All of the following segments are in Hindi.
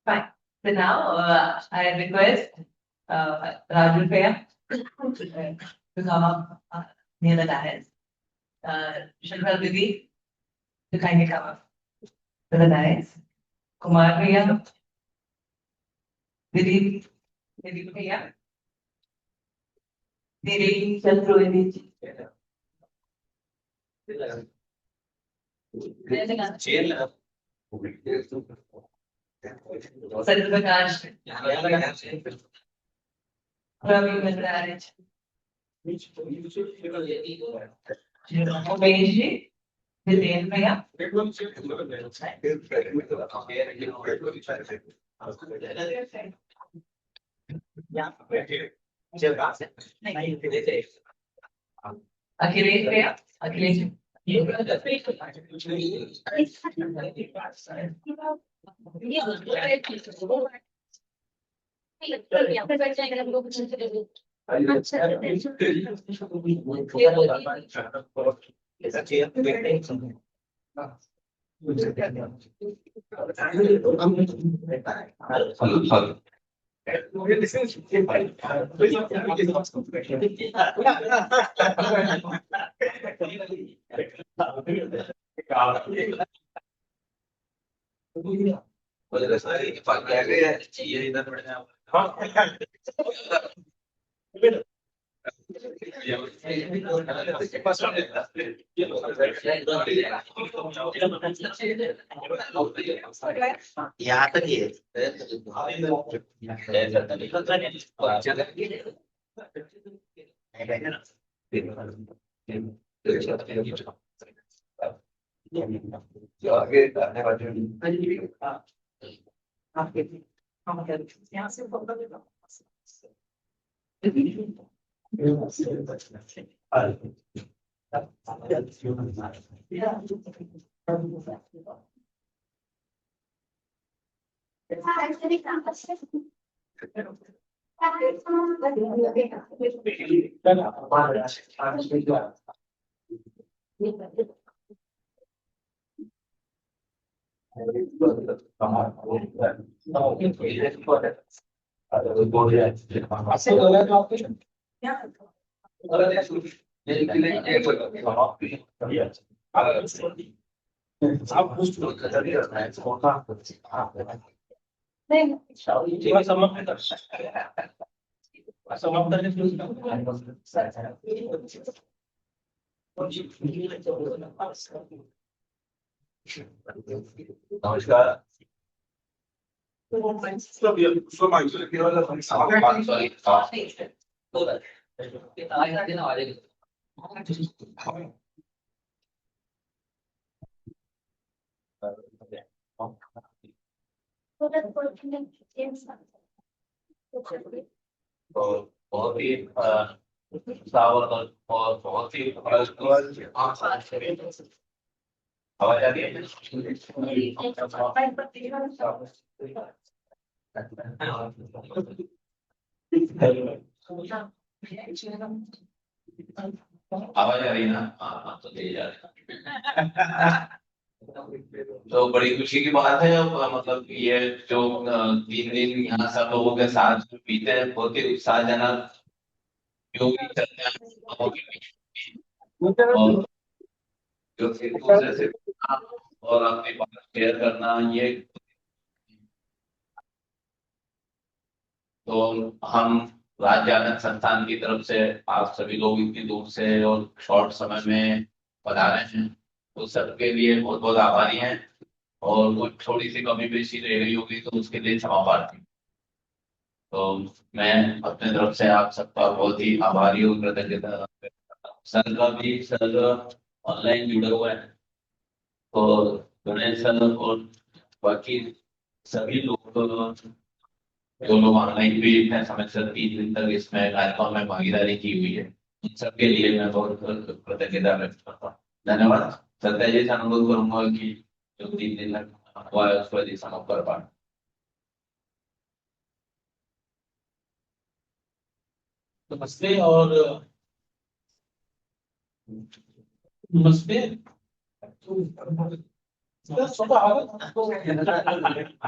Fine. So now I request Raju Fair to come up near the dais. Shilpa Didi to kindly come up to the dais. Kumar Bhaiya, Didi, Didi Bhaiya, Didi Chandru ji. Satya Prakash, Ravi Mandraj, Umesh ji, Jiten Bhaiya. Akhilesh Bhaiya, Akhilesh. यहाँ तक ही है। नमस्कार। बहुत ही सावर और बहुत ही आवाज आ रही है। आवाज आ रही है ना? हाँ तो तेज आ रही है। तो बड़ी खुशी की बात है। मतलब ये जो 3 दिन यहाँ सब लोगों के साथ बीते हैं, बहुत ही उत्साहजनक जो भी चलते हैं और जो एक दूसरे से और अपनी बात शेयर करना, ये तो हम राज्य आनंद संस्थान की तरफ से आप सभी लोग इतनी दूर से और शॉर्ट समय में पधारे हैं, तो सबके लिए बहुत बहुत आभारी हैं। और कुछ थोड़ी सी कमी पेशी रह गई होगी तो उसके लिए क्षमा प्रार्थी। तो मैं अपने तरफ से आप सबका बहुत ही आभारी और कृतज्ञता। सर का भी, सर ऑनलाइन जुड़े हुए हैं, तो गणेश सर और बाकी सभी लोग जो लोग ऑनलाइन भी इतने समय से 3 दिन तक इसमें कार्यक्रम में भागीदारी की हुई है, उन सबके लिए मैं बहुत कृतज्ञता व्यक्त करता हूँ। धन्यवाद। सत्या जी से अनुरोध करूंगा कि जो 3 दिन तक हुआ है उसको यदि समाप्त कर पाए। नमस्ते और नमस्ते। छोटा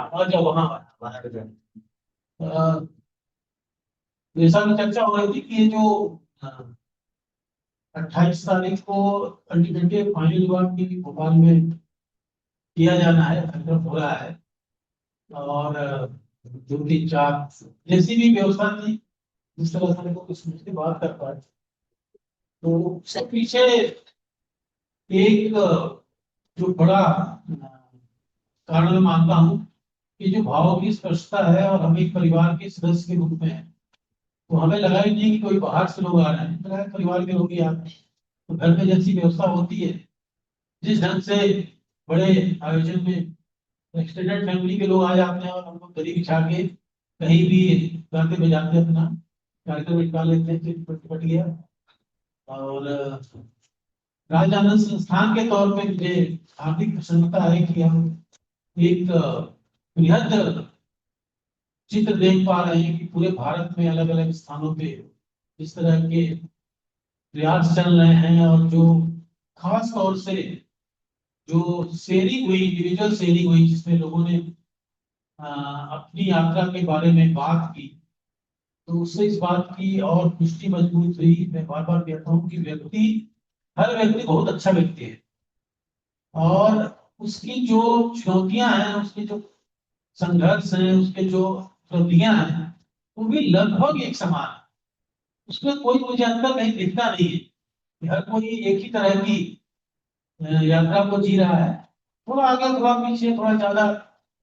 और जब वहाँ जैसा में चर्चा हो रही थी कि ये जो 28 तारीख को अल्टीमेटली फाइनल विभाग की भोपाल में किया जाना है, कार्यक्रम हो रहा है। और 2 3 4 जैसी भी व्यवस्था थी, जिस तरह से को कुछ मुझसे बात कर पाए, तो उसके पीछे एक जो बड़ा कारण मैं मानता हूँ कि जो भाव की स्पष्टता है, और हम एक परिवार के सदस्य के रूप में हैं, तो हमें लगा ही नहीं कि कोई बाहर से लोग आ रहे हैं, लगा परिवार के लोग ही आते हैं। तो घर में जैसी व्यवस्था होती है, जिस ढंग से बड़े आयोजन में एक्सटेंडेड फैमिली के लोग आ जाते हैं और हम लोग गली बिछा के कहीं भी गाते बजाते अपना कार्यक्रम निकाल लेते हैं, फिर पट गया। और राजआनंद संस्थान के तौर पे मुझे हार्दिक प्रसन्नता है कि हम एक बृहद चित्र देख पा रहे हैं कि पूरे भारत में अलग अलग स्थानों पे इस तरह के प्रयास चल रहे हैं। और जो खास तौर से जो शेयरिंग हुई, इंडिविजुअल शेयरिंग हुई, जिसमें लोगों ने अपनी यात्रा के बारे में बात की, तो उससे इस बात की और पुष्टि मजबूत हुई। मैं बार बार कहता हूँ कि हर व्यक्ति बहुत अच्छा व्यक्ति है, और उसकी जो चुनौतियां हैं, उसके जो संघर्ष हैं, उसके जो उपलब्धियां हैं, वो भी लगभग एक समान है। उसमें कोई मुझे अंतर कहीं दिखता नहीं है कि हर कोई एक ही तरह की यात्रा को जी रहा है। थोड़ा आगे, थोड़ा पीछे, थोड़ा ज्यादा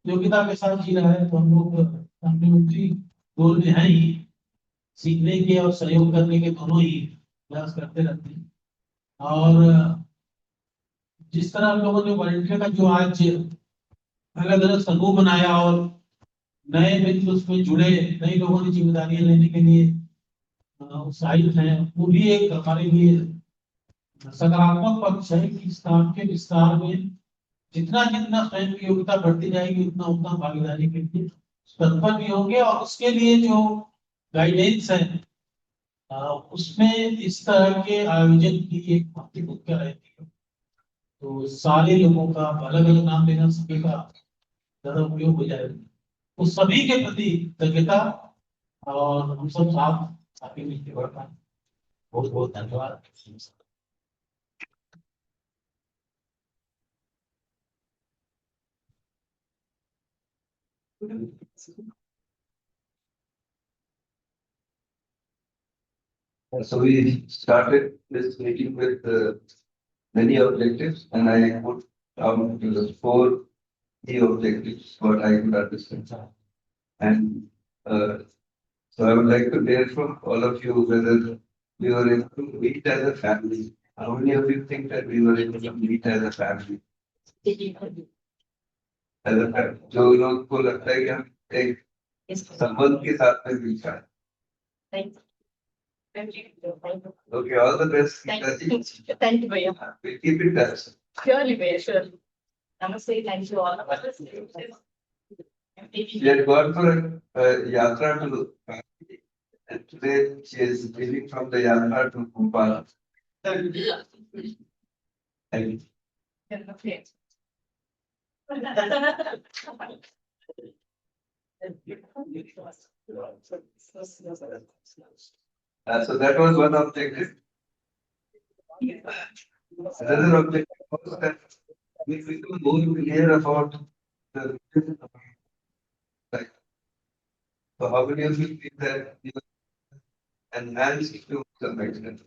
योग्यता के साथ जी रहा है। तो हम लोग कम्प्लीमेंट्री गोल में है ही, सीखने के और सहयोग करने के दोनों ही प्रयास करते रहते हैं। और जिस तरह हम लोगों ने वॉलंटियर का जो आज अलग अलग समूह बनाया और नए मित्र उसमें जुड़े, नए लोगों ने जिम्मेदारियां लेने के लिए उत्साहित हैं, वो भी एक हमारे लिए सकारात्मक पक्ष है कि इस काम के विस्तार में जितना जितना स्वयं की योग्यता बढ़ती जाएगी, उतना उतना भागीदारी के लिए तत्पर भी होंगे। और उसके लिए जो गाइडेंस है, उसमें इस तरह के आयोजन की एक महत्वपूर्ण भूमिका रहती है। तो सारे लोगों का अलग अलग नाम लेना सभी का ज्यादा उपयोग हो जाएगा, उस सभी के प्रति कृतज्ञता, और हम सब साथ आगे मिलकर बढ़ पाए। बहुत बहुत धन्यवाद। So we started this meeting with many objectives, and I put down to the 4 key objectives what I could understand. And so I would like to hear from all of you whether we were able to meet as a family. How many of you think that we were able to meet as a family? As a family, जो लोग को लगता है कि हम एक संबंध के साथ में मिल रहा है. Okay, all the best. Thank you. Thank you, Bhaiya. We'll keep in touch. Surely, Bhaiya, surely. Namaste, thank you all. She had gone for a yatra to Kashi, and today she is leaving from the yatra to Bhopal. Thank you. So that was one objective. Another objective was that we become more clear about the vision of our life. So how many of you think that you enhanced to some extent,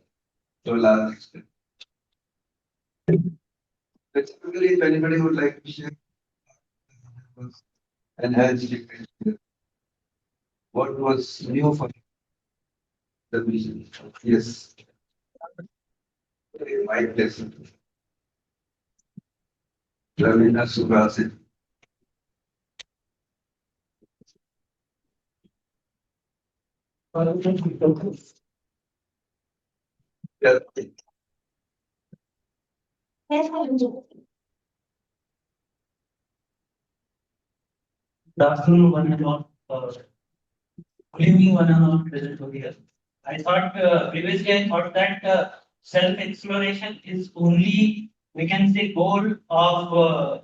to a large extent? Specifically, if anybody would like to share enhanced it, what was new for the vision? Yes. My pleasure. Ravina Subrasit. Yeah. Good afternoon, one and all. Good evening, one and all present over here. I thought previously I thought that self-exploration is only, we can say, goal of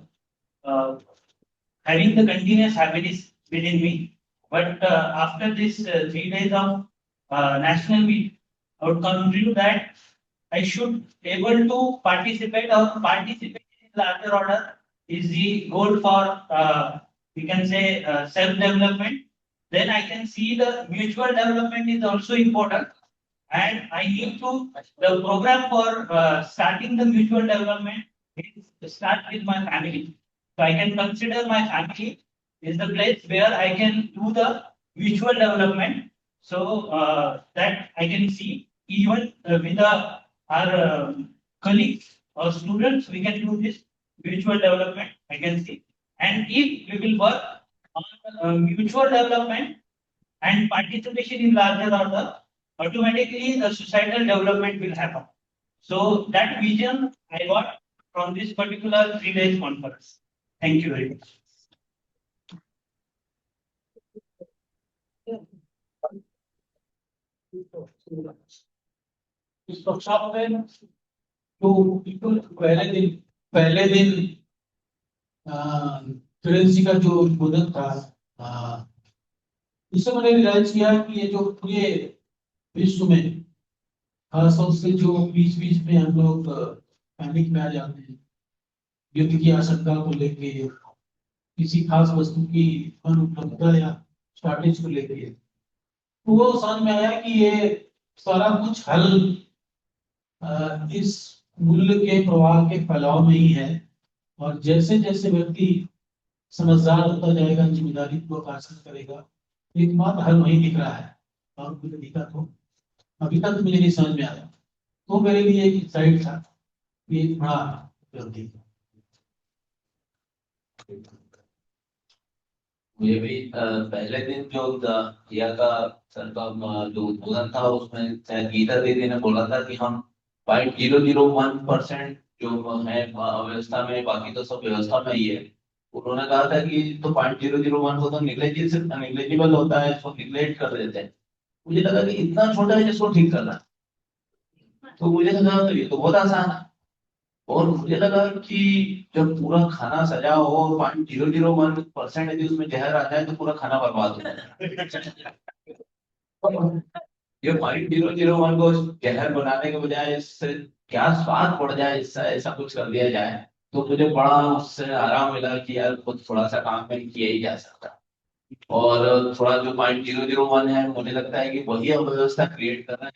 having the continuous happiness within me. But after this 3 days of national meet, I would conclude that I should able to participate or participate in larger order is the goal for we can say self development. Then I can see the mutual development is also important, and I need to the program for starting the mutual development is to start with my family. So I can consider my family is the place where I can do the mutual development. So that I can see even with our colleagues or students, we can do this mutual development. I can see, and if we will work on mutual development and participation in larger order, automatically the societal development will happen. So that vision I got from this particular 3 days conference. Thank you very much. इस वर्कशॉप में जो बिल्कुल पहले दिन किरण जी का जो उद्बोधन था, इससे मैंने रियलाइज किया कि ये जो पूरे विश्व में खासतौर से जो बीच बीच में हम लोग पैनिक में आ जाते हैं युद्ध की आशंका को लेके, किसी खास वस्तु की अनुपलब्धता या शॉर्टेज को लेके, तो वो समझ में आया कि ये सारा कुछ हल इस मूल्य के प्रवाह के फैलाव में ही है। और जैसे जैसे व्यक्ति समझदार होता जाएगा, जिम्मेदारी को आकर्षण करेगा, एकमात्र हल वही दिख रहा है। और मुझे दिखा तो अभी तक मुझे नहीं समझ में आया, तो मेरे लिए एक इंसाइट था, ये बड़ा उपलब्धि है। मुझे भी पहले दिन जो किया का सर का जो उद्बोधन था, उसमें शायद गीता दीदी ने बोला था कि हम 0.001% जो है अव्यवस्था में, बाकी तो सब व्यवस्था में ही है। उन्होंने कहा था कि तो 0.001 को तो निग्लेजिबल होता है, इसको निग्लेक्ट कर देते हैं। मुझे लगा कि इतना छोटा है जिसको ठीक करना, तो मुझे लगा तो ये तो बहुत आसान है। और मुझे लगा कि जब पूरा खाना सजा हो और 0.001% यदि उसमें जहर आ जाए तो पूरा खाना बर्बाद हो जाए। ये 0.001 को जहर बनाने के बजाय इससे क्या स्वाद पड़ जाए, इससे ऐसा कुछ कर दिया जाए, तो मुझे बड़ा उससे आराम मिला कि यार खुद थोड़ा सा काम में किया ही जा सकता। और थोड़ा जो 0.001 है, मुझे लगता है कि वही अव्यवस्था क्रिएट कर रहा है।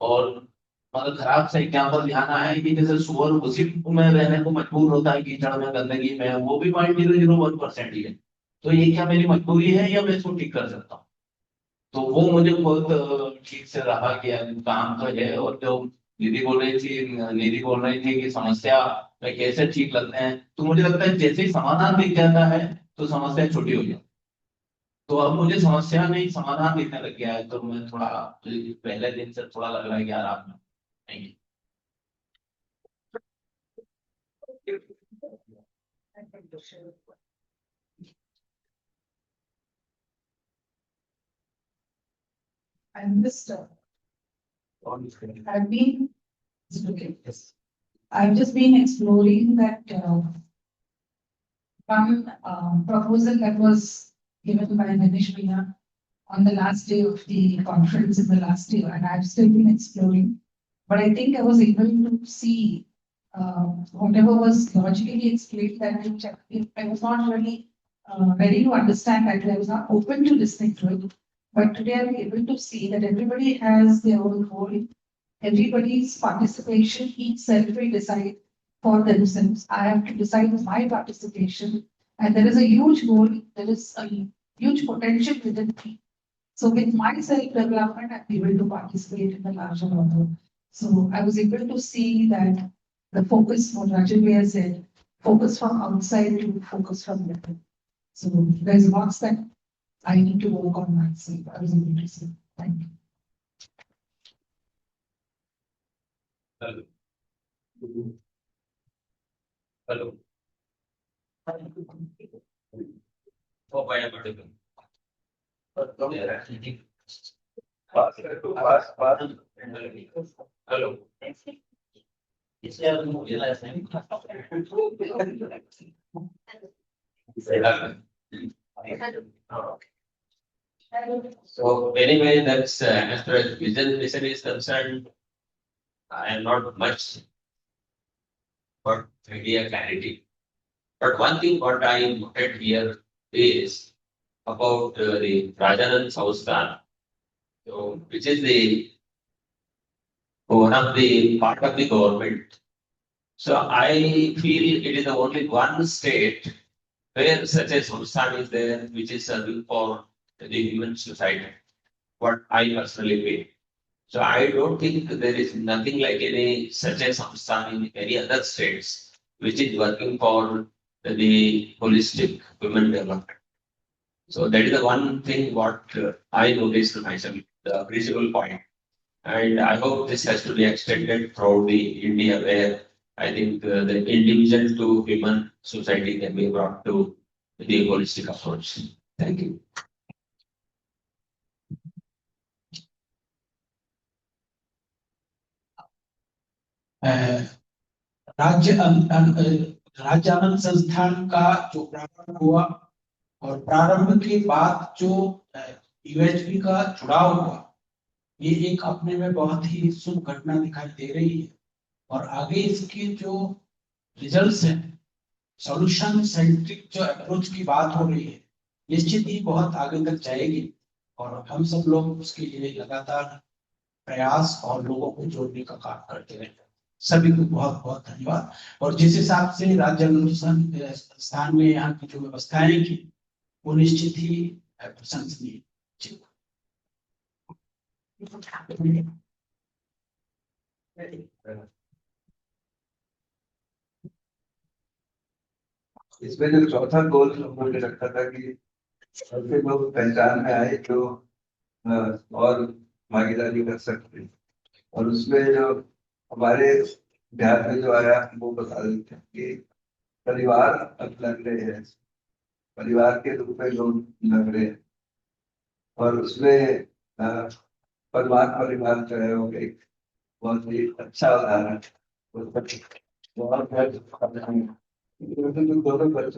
और मतलब खराब से एग्जाम्पल ध्यान आया है कि जैसे सुअर उसी में रहने को मजबूर होता है कीचड़ में, गंदगी में, वो भी 0.001% ही है। तो ये क्या मेरी मजबूरी है या मैं इसको ठीक कर सकता हूँ? तो वो मुझे बहुत ठीक से रहा कि यार काम तो है। और जो निधि बोल रही थी कि समस्या में कैसे ठीक लगते हैं, तो मुझे लगता है जैसे ही समाधान दिख जाता है तो समस्या छोटी हो जाती। तो अब मुझे समस्या नहीं समाधान दिखने लग गया है, तो मैं थोड़ा पहले दिन से थोड़ा लग रहा है कि यार आप नहीं। I missed. I've been okay. Yes. I've just been exploring that one proposal that was given by Manish Meena on the last day of the conference in the last year, and I've still been exploring. But I think I was able to see whatever was logically explained that I was not really ready to understand that. I was not open to listening to it. But today I'm able to see that everybody has their own role. Everybody's participation, each self will decide for themselves. I have to decide my participation. And there is a huge goal, there is a huge potential within me. So with my self-development, I'm able to participate in the larger order. So I was able to see that the focus, what Rajan said, focus from outside to focus from within. So there's lots that I need to work on myself. I was able to see. Thank you. Hello. Hello. Oh, by a particle. Hello. So anyway, that's as far as vision mission is concerned, I am not much for media clarity. But one thing what I noted here is about the Rajanand Sansthan, so which is the one of the part of the government. So I feel it is the only one state where such a Sansthan is there, which is serving for the human society. What I personally feel. So I don't think there is nothing like any such a Sansthan in any other states which is working for the holistic women development. So that is the one thing what I noticed myself, the principal point. And I hope this has to be extended throughout the India where I think the individual to human society can be brought to the holistic approach. Thank you. राज्यानंद संस्थान का जो प्रारंभ हुआ और प्रारंभ के बाद जो यूएचपी का जुड़ाव हुआ, ये एक अपने में बहुत ही शुभ घटना दिखाई दे रही है। और आगे इसके जो रिजल्ट्स हैं, सॉल्यूशन सेंट्रिक जो अप्रोच की बात हो रही है, निश्चित ही बहुत आगे तक जाएगी और हम सब लोग उसके लिए लगातार प्रयास और लोगों को जोड़ने का काम करते रहेंगे। सभी को बहुत बहुत धन्यवाद। और जिस हिसाब से राज्य अनुसंधान संस्थान में यहाँ की जो व्यवस्थाएं की, वो निश्चित ही प्रशंसनीय। इसमें जो चौथा गोल हमने रखा था कि ऐसे लोग पहचान में आए जो और भागीदारी कर सकते हैं, और उसमें जो हमारे ध्यान में जो आया वो बता देते हैं कि परिवार अब लग रहे हैं, परिवार के रूप में लोग लग रहे हैं, और उसमें परिवार जो है वो एक बहुत ही अच्छा उदाहरण दोनों बच्चों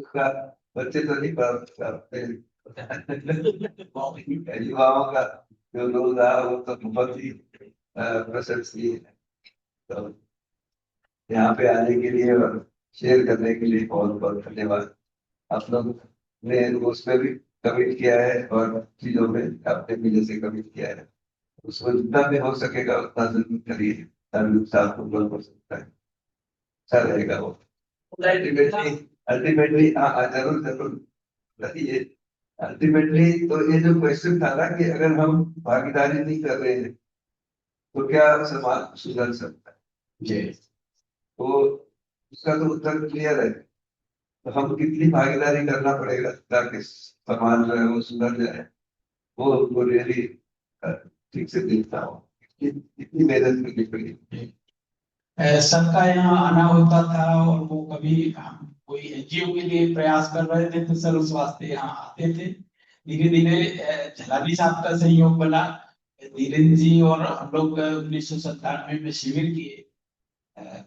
का बच्चे तो नहीं करते युवाओं का जो रोल रहा वो तो बहुत ही प्रशंसनीय है। तो यहाँ पे आने के लिए और शेयर करने के लिए बहुत बहुत धन्यवाद। आप लोग ने उसमें भी कमिट किया है और चीजों में आपने भी जैसे कमिट किया है, उसको जितना भी हो सकेगा उतना जरूर करिए, साथ हो सकता है, अच्छा रहेगा वो। अल्टीमेटली जरूर जरूर बताइए। अल्टीमेटली तो ये जो क्वेश्चन था ना कि अगर हम भागीदारी नहीं कर रहे हैं तो क्या समाज सुधर सकता है जी, तो उसका तो उत्तर क्लियर है। तो हम कितनी भागीदारी करना पड़ेगा ताकि समाज जो है वो सुधर जाए, वो रियली ठीक से देखता हूँ कितनी मेहनत करनी पड़ेगी। सबका यहाँ आना होता था और वो कभी कोई एनजीओ के लिए प्रयास कर रहे थे तो सर उस वास्ते यहाँ आते थे। धीरे धीरे झलानी साहब का सहयोग बना, धीरेन्द्र जी और हम लोग 1997 में शिविर किए।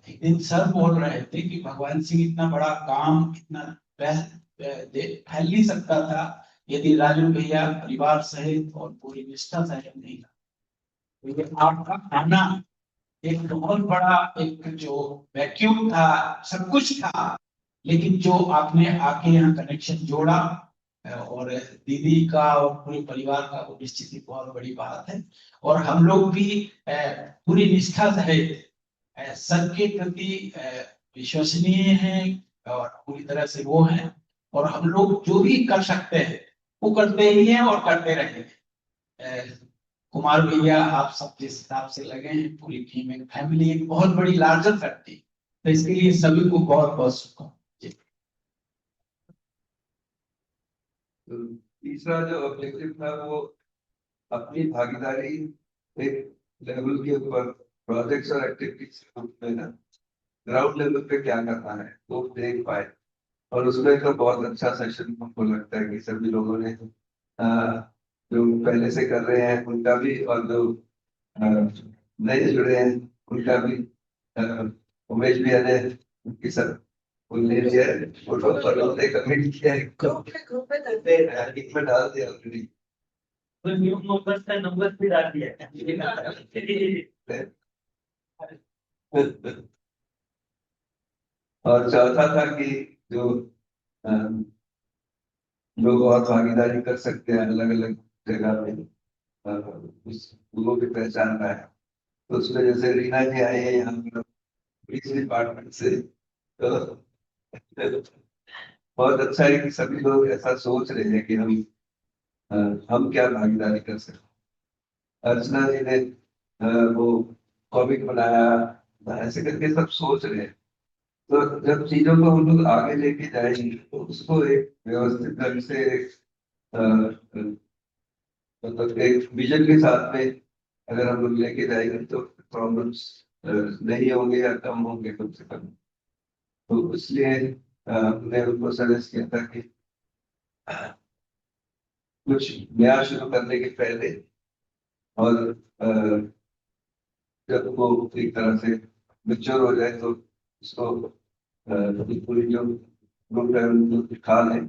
एक दिन सर बोल रहे थे कि भगवान सिंह इतना बड़ा काम इतना फैल नहीं सकता था यदि राजू भैया परिवार सहित और पूरी निष्ठा सहित नहीं था। आपका आना एक बहुत बड़ा एक जो वैक्यूम था, सब कुछ था, लेकिन जो आपने आके यहाँ कनेक्शन जोड़ा और दीदी का और पूरे परिवार का, वो निश्चित ही बहुत बड़ी बात है। और हम लोग भी पूरी निष्ठा सहित सबके प्रति विश्वसनीय हैं और पूरी तरह से वो हैं, और हम लोग जो भी कर सकते हैं वो करते ही हैं और करते रहेंगे। कुमार भैया आप सब जिस हिसाब से लगे हैं, पूरी टीम एक फैमिली, एक बहुत बड़ी लार्जर फैमिली, तो इसके लिए सभी को बहुत बहुत शुभकामनाएं। तीसरा जो ऑब्जेक्टिव था वो अपनी भागीदारी एक लेवल के ऊपर प्रोजेक्ट्स और एक्टिविटीज में ना ग्राउंड लेवल पे क्या करना है वो देख पाए, और उसमें तो बहुत अच्छा सेशन हमको लगता है कि सभी लोगों ने जो पहले से कर रहे हैं उनका भी और जो नए जुड़े हैं उनका भी उमेश भी ने उनकी सब उनने लिया है, फोटो पर उन्होंने कमेंट किया है, ग्रुप में एक में डाल दिया ऑलरेडी। तो न्यू मेंबर्स का नंबर भी डाल दिया और चौथा था कि जो लोग और भागीदारी कर सकते हैं अलग अलग जगह में, उस लोगों की पहचान है। तो उसमें जैसे रीना जी आए हैं यहाँ पर पुलिस डिपार्टमेंट से, तो बहुत अच्छा है कि सभी लोग ऐसा सोच रहे हैं कि हम क्या भागीदारी कर सकते हैं। अर्चना जी ने वो कॉमिक बनाया, ऐसे करके सब सोच रहे हैं। तो जब चीजों को हम लोग आगे लेके जाएंगे तो उसको एक व्यवस्थित ढंग से अ, मतलब एक विजन के साथ में अगर हम लोग लेके जाएंगे तो प्रॉब्लम्स नहीं होंगे या कम होंगे कम से कम। तो इसलिए हमने उनको सजेस्ट किया था कि कुछ नया शुरू करने के पहले और जब वो एक तरह से मेच्योर हो जाए तो उसको पूरी जो ग्रुप है उनको दिखा लें,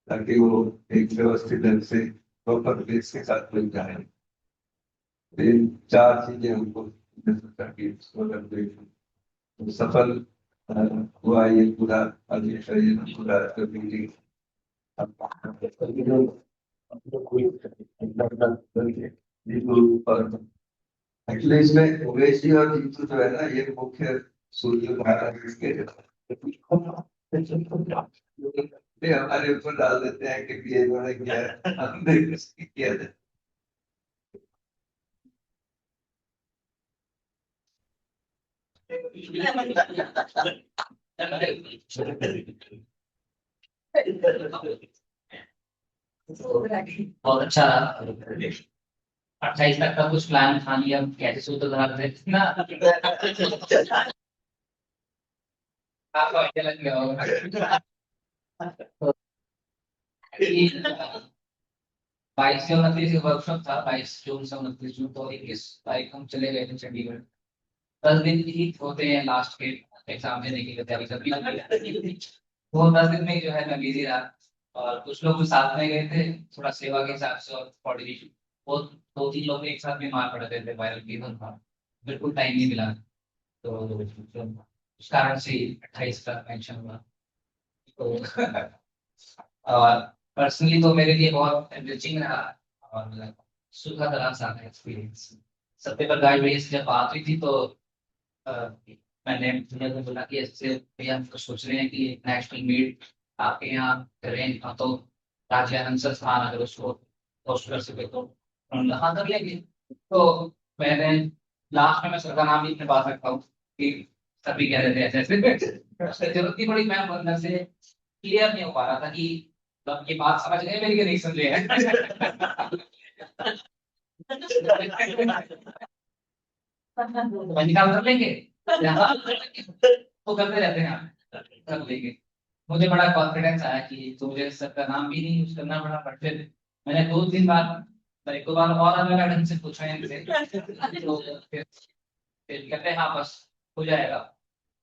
ताकि वो एक व्यवस्थित ढंग से प्रॉपर बेस के साथ मिल जाए। ये चार चीजें हमको ताकि उसको कर दे। तो सफल हुआ ये पूरा ये पूरा मीटिंग। एक्चुअली इसमें उमेश जी और जीतू जो है ना, ये मुख्य सूर्यधारा इसके ये हमारे ऊपर डाल देते हैं कि ये इन्होंने किया है, हमने कुछ किया है। बहुत अच्छा रहा। 28 तक का कुछ प्लान था नहीं, अब कैसे सूत्रधार थे ना, आपको आइडिया लग गया होगा। 22 से 29 वर्कशॉप था, 22 जून से 29 जून, तो 21 तारीख हम चले गए थे चंडीगढ़। 10 दिन ही होते हैं लास्ट के एग्जाम देने के लिए तैयारी करनी। वो 10 दिन में जो है मैं बिजी रहा, और कुछ लोग साथ में गए थे थोड़ा सेवा के हिसाब से, और कोऑर्डिनेशन वो 2-3 लोग एक साथ बीमार पड़ गए थे, वायरल फीवर था, बिल्कुल टाइम नहीं मिला। तो उस कारण से 28 का मेंशन हुआ। तो और पर्सनली तो मेरे लिए बहुत एनरिचिंग रहा, और सुखद रहा सारा एक्सपीरियंस। सत्य प्रकाश भैया से जब बात हुई थी तो मैंने भैया को बोला कि ऐसे भैया हम तो सोच रहे हैं कि नेशनल मीट आपके यहाँ करें, तो राज्य आनंद संस्थान अगर उसको होस्ट कर सके तो हम हाँ कर लेंगे। तो मैंने लास्ट में मैं सर का नाम भी अपने पास रखा हूँ कि सभी कह रहे थे ऐसे ऐसे जरूरत नहीं पड़ी, मैं अंदर से क्लियर नहीं हो पा रहा था कि मतलब ये बात समझ गए मेरी कि नहीं समझे हैं। निकाल कर लेंगे, वो करते रहते हैं, आप कर लेंगे। मुझे बड़ा कॉन्फिडेंस आया कि तो मुझे सर का नाम भी नहीं यूज करना पड़ा, बट फिर मैंने 2-3 बार, एक दो बार और अलग ढंग से पूछा है इनसे, तो फिर कहते हैं हाँ बस हो जाएगा।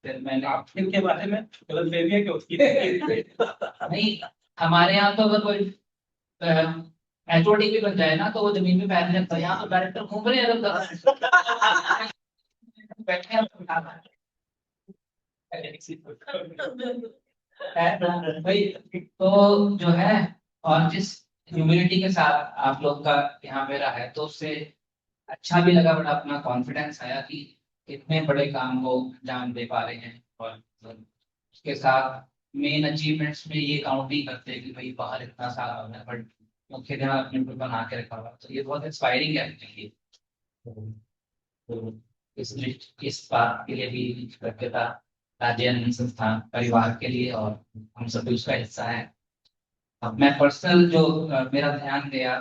फिर मैंने इनके बारे में गलत फहमी है कि उसकी नहीं, हमारे यहाँ तो अगर कोई एचओडी भी बन जाए ना तो वो जमीन पे पैर नहीं रखता, यहाँ तो डायरेक्टर घूम रहे हैं बैठे हैं भाई। तो जो है, और जिस ह्यूमिलिटी के साथ आप लोग का यहाँ पे रहा है, तो उससे अच्छा भी लगा, बड़ा अपना कॉन्फिडेंस आया कि इतने बड़े काम को अंजाम दे पा रहे हैं। और उसके साथ मेन अचीवमेंट्स में ये काउंट नहीं करते कि भाई बाहर इतना सारा हो है, बट मुख्य ध्यान अपने ऊपर बना के रखा हुआ, तो ये बहुत इंस्पायरिंग है अपने लिए। तो इस बात के लिए भी कृतज्ञता राज्य आनंद संस्थान परिवार के लिए, और हम सभी उसका हिस्सा है। अब मैं पर्सनल जो मेरा ध्यान गया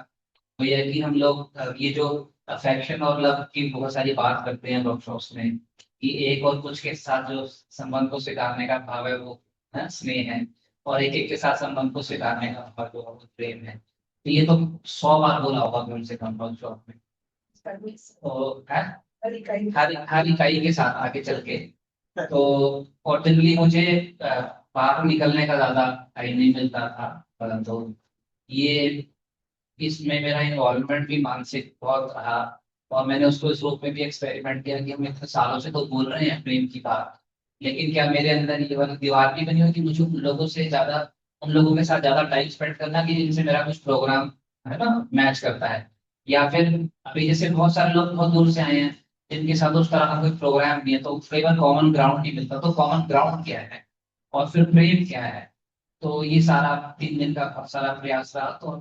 वो ये है कि हम लोग ये जो अफेक्शन और लव की बहुत सारी बात करते हैं वर्कशॉप्स में, कि एक और कुछ के साथ जो संबंध को स्वीकारने का भाव है वो स्नेह है, और एक एक के साथ संबंध को स्वीकारने का भाव जो है वो प्रेम है। तो ये तो 100 बार बोला होगा कम से कम वर्कशॉप में। तो हर इकाई के साथ आगे चल के तो फॉर्चुनेटली मुझे बाहर निकलने का ज्यादा टाइम नहीं मिलता था, परंतु ये इसमें मेरा इन्वॉल्वमेंट भी मानसिक बहुत रहा। और मैंने उसको इस रूप में भी एक्सपेरिमेंट किया कि हम इतने सालों से तो बोल रहे हैं प्रेम की बात, लेकिन क्या मेरे अंदर ये वाली दीवार भी बनी हुई कि मुझे उन लोगों से ज्यादा, उन लोगों के साथ ज्यादा टाइम स्पेंड करना कि जिनसे मेरा कुछ प्रोग्राम है ना मैच करता है, या फिर अभी जैसे बहुत सारे लोग बहुत दूर से आए हैं जिनके साथ उस तरह का कोई प्रोग्राम नहीं है, तो कई बार कॉमन ग्राउंड नहीं मिलता, तो कॉमन ग्राउंड क्या है और फिर प्रेम क्या है। तो ये सारा 3 दिन का बहुत सारा प्रयास रहा, तो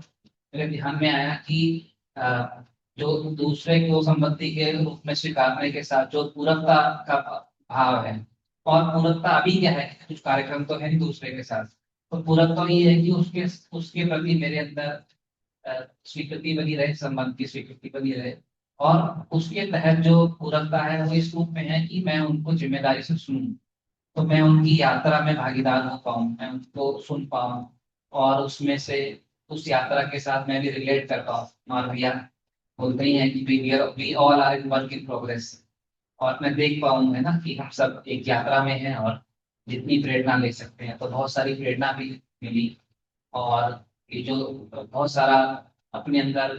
मेरे ध्यान में आया कि जो दूसरे को संपत्ति के रूप में स्वीकारने के साथ जो पूरकता का भाव है, और पूरकता अभी क्या है, कुछ कार्यक्रम तो है नहीं दूसरे के साथ, तो पूरक तो ये है कि उसके उसके प्रति मेरे अंदर स्वीकृति बनी रहे, संबंध की स्वीकृति बनी रहे। और उसके तहत जो पूरकता है वो इस रूप में है कि मैं उनको जिम्मेदारी से सुनूं, तो मैं उनकी यात्रा में भागीदार हो पाऊं, मैं उनको सुन पाऊं, और उसमें से उस यात्रा के साथ मैं भी रिलेट कर पाऊं। मान भैया बोलते ही हैं कि we all are in work in progress, और मैं देख पाऊं है ना कि हम सब एक यात्रा में हैं, और जितनी प्रेरणा ले सकते हैं, तो बहुत सारी प्रेरणा भी मिली। और ये जो बहुत सारा अपने अंदर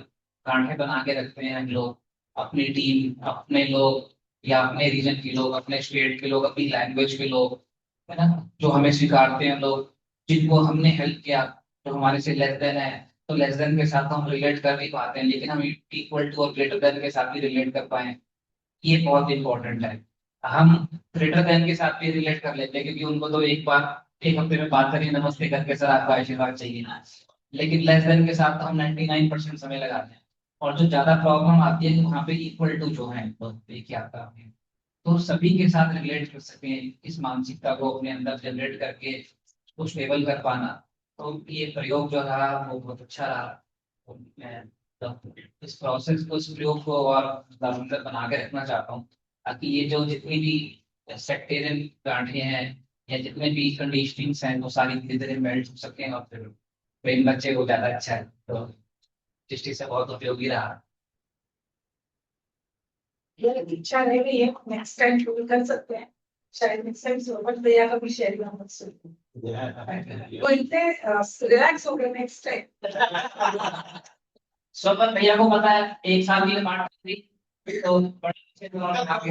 गांठें बना के रखते हैं हम लोग, अपनी टीम, अपने लोग, या अपने रीजन के लोग, अपने स्टेट के लोग, अपनी लैंग्वेज के लोग, है ना, जो हमें स्वीकारते हैं लोग, जिनको हमने हेल्प किया, जो हमारे से लेस देन है, तो लेस देन के साथ तो हम रिलेट कर नहीं पाते हैं, लेकिन हम इक्वल टू और ग्रेटर देन के साथ भी रिलेट कर पाए, ये बहुत इंपॉर्टेंट है। हम ग्रेटर देन के साथ भी रिलेट कर लेते हैं, क्योंकि उनको तो एक बार एक हफ्ते में बात करिए नमस्ते करके, सर आपका आशीर्वाद चाहिए ना, लेकिन लेस देन के साथ तो हम 99% समय लगाते हैं। और जो ज्यादा प्रॉब्लम आती है वहाँ पे इक्वल टू जो है तो एक ही आता है, तो सभी के साथ रिलेट कर सके, इस मानसिकता को अपने अंदर जनरेट करके उसको स्टेबल कर पाना। तो ये प्रयोग जो रहा वो बहुत अच्छा रहा। तो मैं तो इस प्रोसेस को, इस प्रयोग को और अंदर बना के रखना चाहता हूँ, ताकि ये जो जितनी भी सेक्टेरियन गांठें हैं या जितने भी कंडीशनिंग्स हैं वो सारी धीरे धीरे मेल्ट हो सकें, और फिर ब्रेन बच्चे को ज्यादा अच्छा है, तो दृष्टि से बहुत उपयोगी रहा। ये इच्छा रह गई है, नेक्स्ट टाइम शुरू कर सकते हैं, शायद नेक्स्ट टाइम सोबत भैया का भी शेयरिंग हम सुन तो इतने रिलैक्स हो गए नेक्स्ट टाइम। स्वपन भैया को पता है 1 साल की पार्ट थी, तो बड़े अच्छे से उन्होंने काफी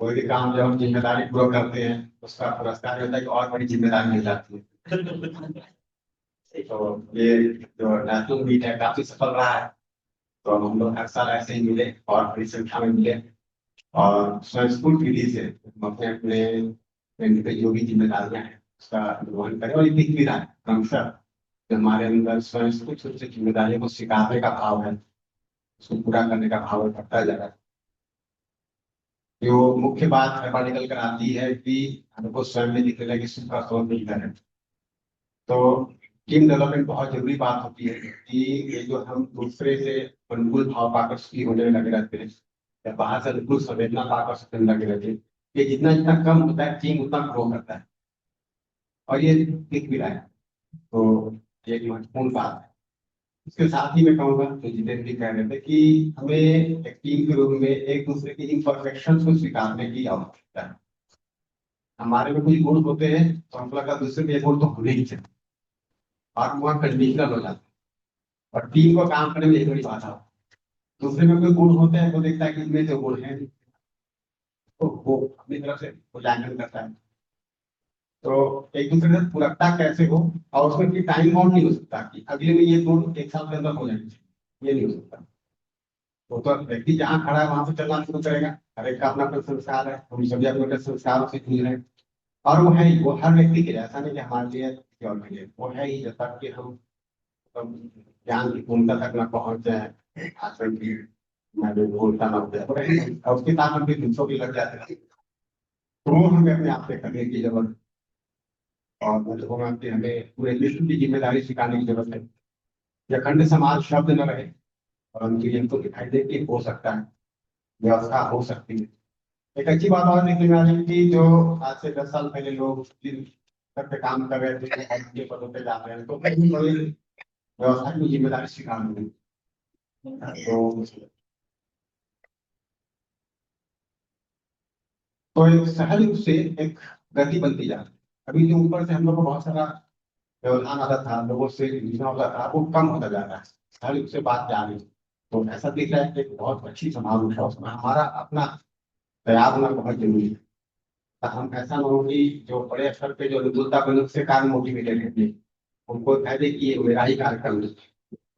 कोई भी काम जब हम जिम्मेदारी पूरा करते हैं उसका पुरस्कार होता है कि और बड़ी जिम्मेदारी मिल जाती है। तो ये जो नेशनल मीट है काफी सफल रहा है, तो हम लोग हर साल ऐसे ही मिले और बड़ी संख्या में मिले, और स्वयं स्कूल पीढ़ी से हम अपने अपने पे जो भी जिम्मेदारियां हैं उसका निर्वहन करें, और ये दिख भी रहा है क्रमशः कि हमारे अंदर स्वयं कुछ छोटी जिम्मेदारियों को स्वीकारने का भाव है, उसको पूरा करने का भाव बढ़ता जा रहा है। जो मुख्य बात पेपर निकल कर आती है कि हमको स्वयं में दिखने लगे सुख का स्रोत मिलता है। तो टीम डेवलपमेंट बहुत जरूरी बात होती है कि ये जो हम दूसरे से अनुकूल भाव पाकर सुखी होने लगे रहते हैं, या बाहर से अनुकूल संवेदना पाकर सुखने लगे रहते हैं, ये जितना जितना कम होता है टीम उतना ग्रो करता है, और ये दिख भी रहा है। तो ये एक महत्वपूर्ण बात है। इसके साथ ही मैं कहूँगा तो जितेंद्र भी कह रहे थे कि हमें एक टीम के रूप में एक दूसरे की इम्परफेक्शन को स्वीकारने की आवश्यकता है। हमारे में कुछ गुण होते हैं तो हमको लगा दूसरे में ये गुण तो होने ही चाहिए, और वह कंडीशनल हो जाता है, और टीम को काम करने में एक बड़ी बाधा हो। दूसरे में कोई गुण होते हैं वो देखता है कि इनमें जो गुण है तो वो अपनी तरफ से मूल्यांकन करता है। तो एक दूसरे से पूरकता कैसे हो, और उसमें कोई टाइम बाउंड नहीं हो सकता कि अगले में ये गुण 1 साल के अंदर हो जाएंगे, ये नहीं हो सकता। वो तो व्यक्ति जहाँ खड़ा है वहां से चलना शुरू करेगा, हर एक का अपना अपना संस्कार है, हम सभी अपने संस्कारों से जूझ रहे हैं, और वो है ही, वो हर व्यक्ति के लिए, ऐसा नहीं कि हमारे लिए किसी और के लिए, वो है ही, जब तक कि हम ज्ञान की पूर्णता तक न पहुंच जाए, आचरण की मैं भी बोलता ना हो जाए, तो रहेगी, और उसके साथ हम भी दूसरों की लग जाते हैं। तो वो हमें अपने आप से करने की जरूरत, और मैं कहूँगा कि हमें पूरे विश्व की जिम्मेदारी सिखाने की जरूरत है। ये अखंड समाज शब्द न रहे, परंतु इनको दिखाई दे कि हो सकता है, व्यवस्था हो सकती है। एक अच्छी बात और देखने में आ रही थी, जो आज से 10 साल पहले लोग जिन स्तर पे काम कर रहे थे, के पदों पे जा रहे हैं, तो व्यवस्था की जिम्मेदारी स्वीकार हुई। तो एक सहज रूप से एक गति बनती जाती है। अभी जो ऊपर से हम लोग को बहुत सारा व्यवधान आता था, लोगों से जुड़ना होता था, वो कम होता जा रहा है, सहज रूप से बात जा रही है। तो ऐसा दिख रहा है कि एक बहुत अच्छी समारोह है, उसमें हमारा अपना तैयार होना बहुत जरूरी है। तो हम ऐसा न हो कि जो बड़े स्तर पे जो अनुकूलता बने उससे कार्य मोटिवेटेड है, उनको कह दे कि ये मेरा ही कार्यक्रम है,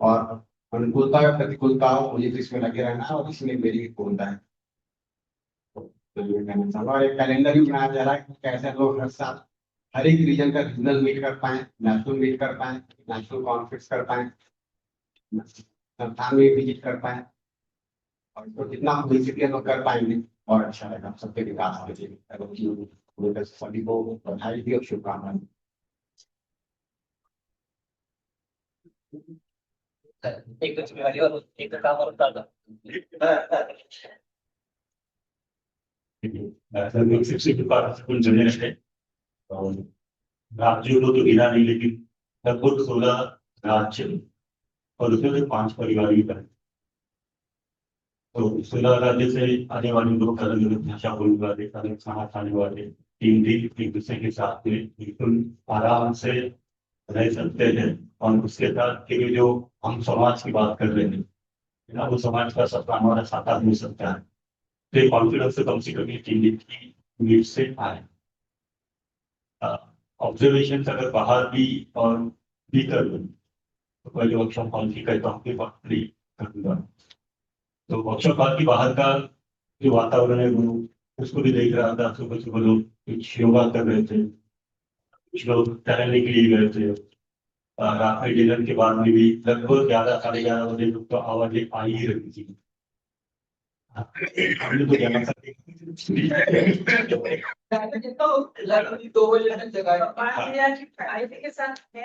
और अनुकूलता या प्रतिकूलता हो, मुझे तो इसमें लगे रहना है और इसमें मेरी भी पूर्णता है। तो ये कहना चाहूंगा। और एक कैलेंडर भी बनाया जा रहा है कि कैसे लोग हर साल हर एक रीजन का रीजनल मीट कर पाए, नेशनल मीट कर पाए, नेशनल कॉन्फ्रेंस कर पाए, संस्थान में विजिट कर पाए, और इसको जितना पब्लिसिटी हम लोग कर पाएंगे और अच्छा रहेगा सबके विकास के लिए। सभी को बधाई दी और शुभकामनाएं। एक तो जिम्मेवारी और एक तो काम और था। और राज्यों को तो गिना नहीं, लेकिन लगभग 16 राज्य और उसमें से 5 परिवार भी बने। तो 16 राज्य से आने वाले लोग अलग अलग भाषा बोलने वाले, अलग खाना खाने वाले, 3 दिन एक दूसरे के साथ में बिल्कुल आराम से रह सकते हैं। और उसके साथ के जो हम समाज की बात कर रहे हैं ना, वो समाज का सपना हमारा साकार हो सकता है। तो कॉन्फिडेंस कम से कम 3 दिन की मीट से आए। ऑब्जर्वेशन अगर बाहर भी और भीतर भी, तो पहले वर्कशॉप हॉल की कहता हूँ कि बाहरी करूंगा। तो वर्कशॉप हॉल की बाहर का जो वातावरण है वो उसको भी देख रहा था। सुबह सुबह लोग कुछ योगा कर रहे थे, कुछ लोग टहलने के लिए गए थे। रात में डिनर के बाद में भी लगभग 11 साढ़े 11 बजे तक तो आवाजें आ ही रही थी। हमने तो जाना था। लगभग 2 बजे तक जगाया के साथ मैं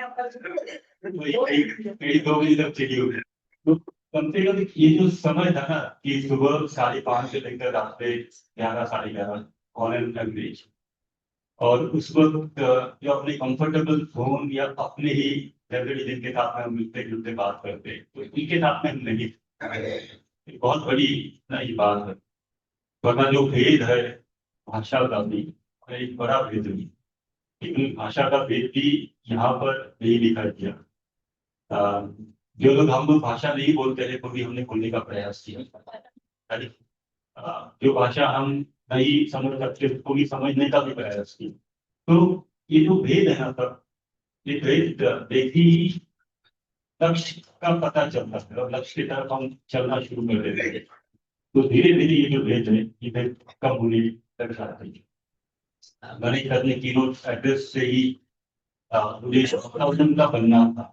कई 2 बजे तक चली हुई। तो कम से कम ये जो समय था ना कि सुबह 5:30 से लेकर रात में 11 साढ़े 11 ऑन एन एवरेज, और उस वक्त जो अपने कंफर्टेबल जोन या अपने ही जनरली जिनके साथ में हम मिलते जुलते बात करते, तो इनके साथ में हम नहीं थे। बहुत बड़ी नई बात है। वरना जो भेद है भाषा का भी एक बड़ा भेद नहीं, लेकिन भाषा का भेद भी यहाँ पर नहीं दिखाई दिया। जो लोग हम लोग भाषा नहीं बोलते हैं, तो भी हमने बोलने का प्रयास किया। जो भाषा हम नहीं समझ सकते उसको भी समझने का भी प्रयास किया। तो ये जो भेद है ना, तब ये भेद देखी लक्ष्य का पता चलता है और लक्ष्य की तरफ हम चलना शुरू कर देते हैं। तो धीरे धीरे ये जो भेद है ये भेद कम होने लग जाता है। मैंने अपने कीनोट एड्रेस से ही मुझे वातावरण का बनना था,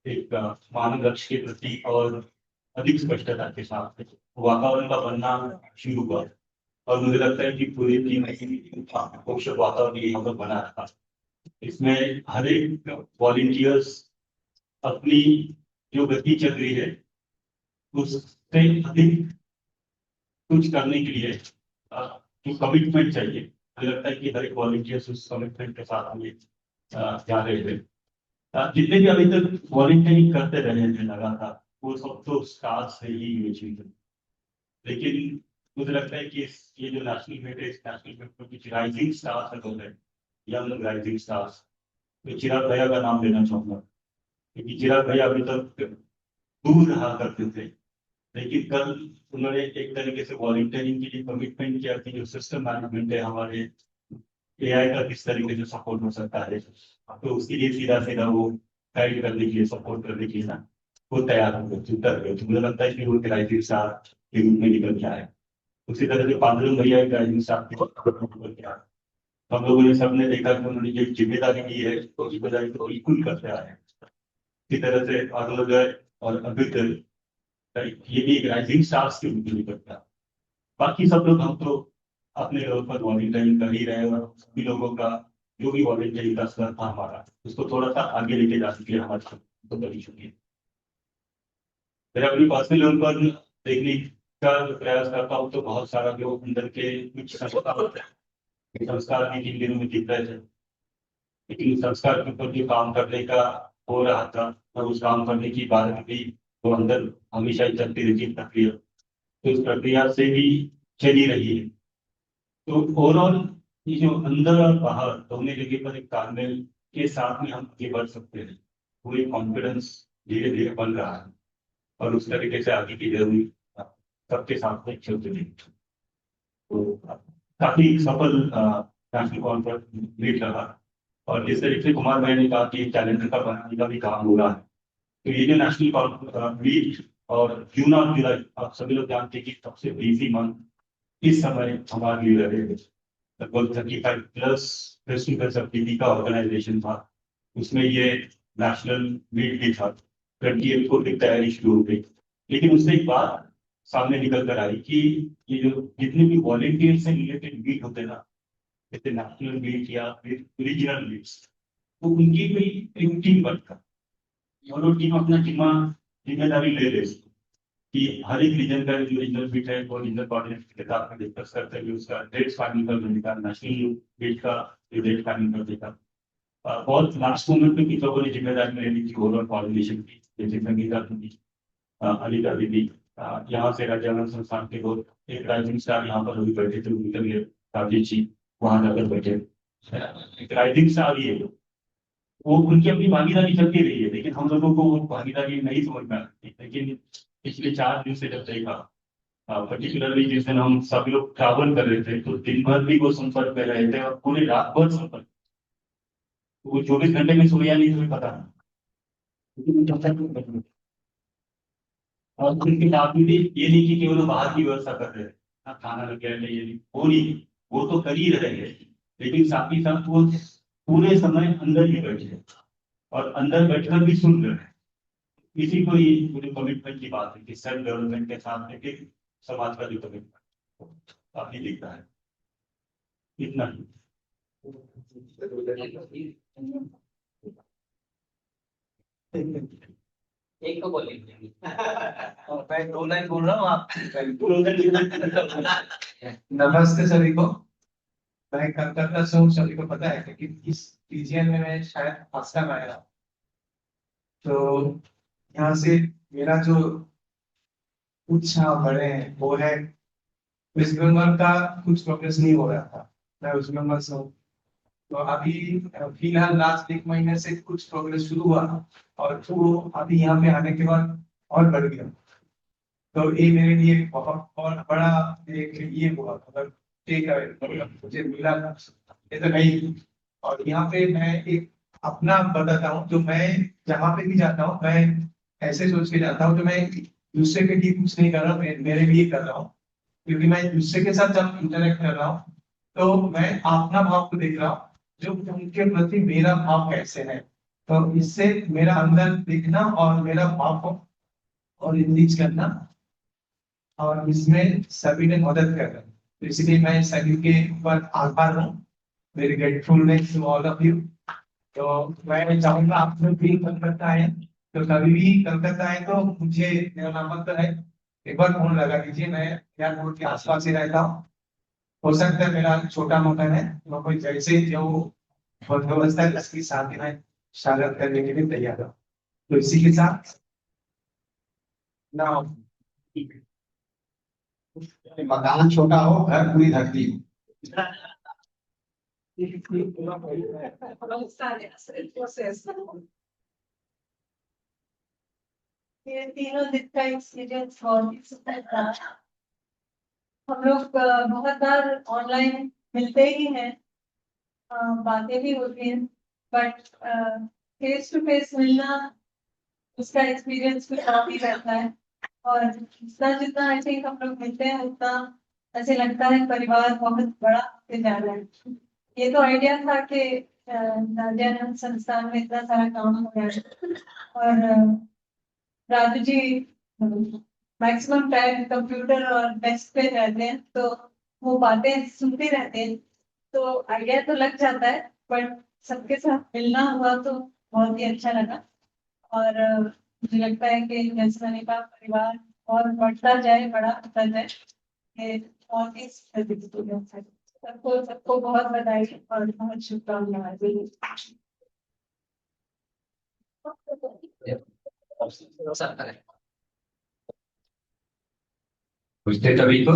एक मानव लक्ष्य के प्रति और अधिक स्पष्टता के साथ वातावरण का बनना शुरू हुआ। और मुझे लगता है कि पूरी टीम पोषक वातावरण यहाँ पर बना था। इसमें हर एक वॉलंटियर्स अपनी जो गति चल रही है उससे अधिक कुछ करने के लिए जो कमिटमेंट चाहिए, मुझे लगता है कि हर एक वॉलंटियर्स उस कमिटमेंट के साथ हमें जा रहे थे। जितने भी अभी तक वॉलंटियरिंग करते रहे थे लगातार, वो सब तो स्टाफ से ही हुई चीज है। लेकिन मुझे लगता है कि ये जो नेशनल मीट है, इस नेशनल मीट में कुछ राइजिंग स्टार्स है, यंग राइजिंग स्टार्स। तो चिराग भैया का नाम लेना चाहूंगा, क्योंकि चिराग भैया अभी तक दूर रहा करते थे, लेकिन कल उन्होंने एक तरीके से वॉलंटियरिंग के लिए कमिटमेंट किया कि जो सिस्टम मैनेजमेंट है हमारे एआई का किस तरीके से सपोर्ट हो सकता है, तो उसके लिए सीधा सीधा वो गाइड करने के लिए, सपोर्ट करने के लिए ना वो तैयार हो गए। तो मुझे लगता है कि वो राइजिंग स्टार के रूप में निकल के आए। उसी तरह से पांडुरंग भैया एक राइजिंग स्टार के निकल के आए। हम लोगों ने सबने देखा कि उन्होंने जो जिम्मेदारी दी है तो जिम्मेदारी को बिल्कुल करते आए हैं। इसी तरह से अरुणोदय और अभित ये भी एक राइजिंग स्टार्स के रूप में निकलता है। बाकी सब लोग हम तो अपने लेवल पर वॉलंटियरिंग कर ही रहे हैं, और सभी लोगों का जो भी वॉलंटियरिंग का स्तर था हमारा, उसको थोड़ा सा आगे लेके जा चुके हैं हमारे तो करी चुकी है। फिर अपनी पर्सनल लेवल पर देखने का प्रयास करता हूँ तो बहुत सारा जो अंदर के कुछ संस्कार भी 3 दिनों में दिख रहे थे, लेकिन संस्कार के ऊपर जो काम करने का हो रहा था और उस काम करने की बाद भी वो अंदर हमेशा ही चलती रहती है प्रक्रिया, तो इस प्रक्रिया से भी चली रही है। तो ओवरऑल ये जो अंदर और बाहर दोनों जगह पर एक तालमेल के साथ में हम आगे बढ़ सकते हैं, वो एक कॉन्फिडेंस धीरे धीरे बन रहा है और उस तरीके से आगे की जरूरी सबके साथ में चलते हैं। तो काफी सफल नेशनल कॉन्फ्रेंस मीट रहा और जिस तरीके से कुमार भाई ने कहा कि कैलेंडर का बनाने का भी काम हो रहा है, तो ये जो नेशनल मीट और जून और जुलाई आप सभी लोग जानते हैं कि सबसे बिजी मंथ इस समय हमारे लिए रहे। लगभग 35 प्लस फेस्टिवल्स एक्टिविटी का ऑर्गेनाइजेशन था, उसमें ये नेशनल मीट भी था। 28 को एक तैयारी शुरू हो गई, लेकिन उससे एक बात सामने निकल कर आई कि ये जो जितने भी वॉलेंटियर से रिलेटेड मीट होते ना, जैसे नेशनल मीट या रीजनल मीट्स, तो उनकी भी एक टीम बनता, दोनों टीम अपना जिम्मेदारी ले ले कि हर एक रीजन का जो रीजनल बीट है वो रीजनल कोऑर्डिनेटर के साथ में डिस्कस करते हुए उसका डेट्स फाइनल कर देगा, नेशनल बीट का जो डेट फाइनल कर देगा। बहुत लास्ट मोमेंट में किसी लोगों ने जिम्मेदारी लेनी थी ओवरऑल कोऑर्डिनेशन की, जैसे संगीता दीदी, अनिता दीदी, यहाँ से राज्यांगन संस्थान के लोग, एक राइजिंग स्टार यहाँ पर अभी बैठे थे उनके लिए राजेश जी वहां जाकर बैठे, एक राइजिंग स्टार ही है वो, उनकी अपनी भागीदारी चलती रही है, लेकिन हम लोगों को वो भागीदारी नहीं समझ में आती। लेकिन पिछले 4 दिन से जब देखा, पर्टिकुलरली जिस दिन हम सभी लोग ट्रैवल कर रहे थे, तो दिन भर भी वो संपर्क में रहे थे और पूरे रात भर संपर्क, वो 24 घंटे में सोया नहीं, तुम्हें पता नहीं। और उनके बावजूद भी ये नहीं कि केवल बाहर की व्यवस्था कर रहे हैं, खाना लग गया ये नहीं, वो नहीं, वो तो कर ही रहे हैं, लेकिन साथ ही साथ वो पूरे समय अंदर ही बैठे हैं और अंदर बैठकर भी सुन रहे हैं। इसी को ये पूरे कमिटमेंट की बात है कि सेल्फ डेवलपमेंट के साथ में एक समाज का भी कमिटमेंट काफी दिखता है। इतना ही। एक तो बोलेंगे मैं 2 लाइन बोल रहा हूँ, आप नमस्ते सभी को। मैं कलकत्ता से हूँ, सभी को पता है, लेकिन इस रीजियन में मैं शायद फर्स्ट टाइम आया। तो यहाँ से मेरा जो कुछ बड़े हैं वो है, वेस्ट बंगाल का कुछ प्रोग्रेस नहीं हो रहा था, मैं वेस्ट बंगाल से हूँ। तो अभी फिलहाल लास्ट 1 महीने से कुछ प्रोग्रेस शुरू हुआ और वो अभी यहाँ पे आने के बाद और बढ़ गया। तो ये मेरे लिए बहुत बड़ा एक ये हुआ, मतलब ठीक है, मतलब मुझे मिला था, ये तो नहीं। और यहाँ पे मैं एक अपना बताता हूँ, जो मैं जहाँ पे भी जाता हूँ मैं ऐसे सोच के जाता हूँ कि मैं दूसरे के लिए कुछ नहीं कर रहा हूँ, मेरे लिए कर रहा हूँ, क्योंकि मैं दूसरे के साथ जब इंटरेक्ट कर रहा हूँ तो मैं अपना भाव को देख रहा हूँ, जो उनके प्रति मेरा भाव कैसे है। तो इससे मेरा अंदर देखना और मेरा भाव को और इंग्लिश करना, और इसमें सभी ने मदद कर रहे हैं, तो इसलिए मैं सभी के ऊपर आभार हूँ, very gratefulness to all of you. तो मैं चाहूंगा आप लोग भी कलकत्ता आए, तो कभी भी कलकत्ता आए तो मुझे, मेरा नामांकन है, एक बार फोन लगा दीजिए, मैं एयरपोर्ट के आसपास ही रहता हूँ। हो सकता है मेरा छोटा मकान है, तो कोई जैसे जो व्यवस्था है उसके साथ ही मैं स्वागत करने के लिए तैयार हूँ। तो इसी के साथ ना, मकान छोटा हो, घर पूरी धरती हो। ये तीनों दिन का एक्सपीरियंस बहुत ही सुंदर था। हम लोग बहुत बार ऑनलाइन मिलते ही हैं, बातें भी होती हैं, बट फेस टू फेस मिलना, उसका एक्सपीरियंस कुछ और ही रहता है। और जितना जितना आई थिंक हम लोग मिलते हैं उतना ऐसे लगता है परिवार बहुत बड़ा होते जा रहा है। ये तो आइडिया था कि राज्यांगन संस्थान में इतना सारा काम हो रहा है और Raju ji maximum time computer और डेस्क पे रहते हैं, तो वो बातें सुनते रहते हैं, तो आइडिया तो लग जाता है, बट सबके साथ मिलना हुआ तो बहुत ही अच्छा लगा। और मुझे लगता है कि जैसे मैंने कहा, परिवार और बढ़ता जाए, बड़ा होता जाए, ये बहुत ही सबको सबको बहुत बधाई और बहुत शुभकामनाएं। पूछते सभी को।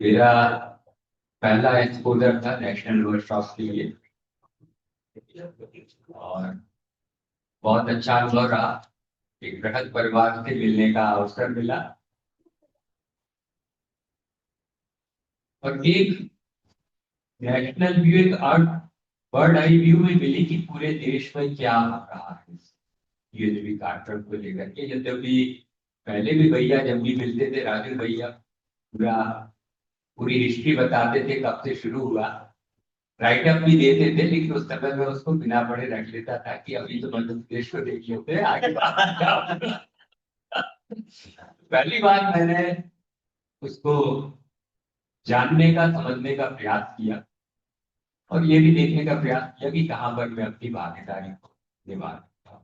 मेरा पहला एक्सपोजर था नेशनल वर्कशॉप के लिए और बहुत अच्छा अनुभव रहा। एक बृहद परिवार से मिलने का अवसर मिला और एक नेशनल व्यू, एक बर्ड आई व्यू में मिली कि पूरे देश में क्या हो रहा है यूएसबी कार्यक्रम को लेकर के। यद्यपि पहले भी भैया जब भी मिलते थे, राजू भैया पूरी हिस्ट्री बताते थे कब से शुरू हुआ, राइटअप भी देते थे, लेकिन उस समय में उसको बिना पढ़े रख लेता था कि अभी तो मध्य प्रदेश को देख लेते हैं, आगे पहली बार मैंने उसको जानने का, समझने का प्रयास किया और ये भी देखने का प्रयास किया कि कहाँ पर मैं अपनी भागीदारी को निभा।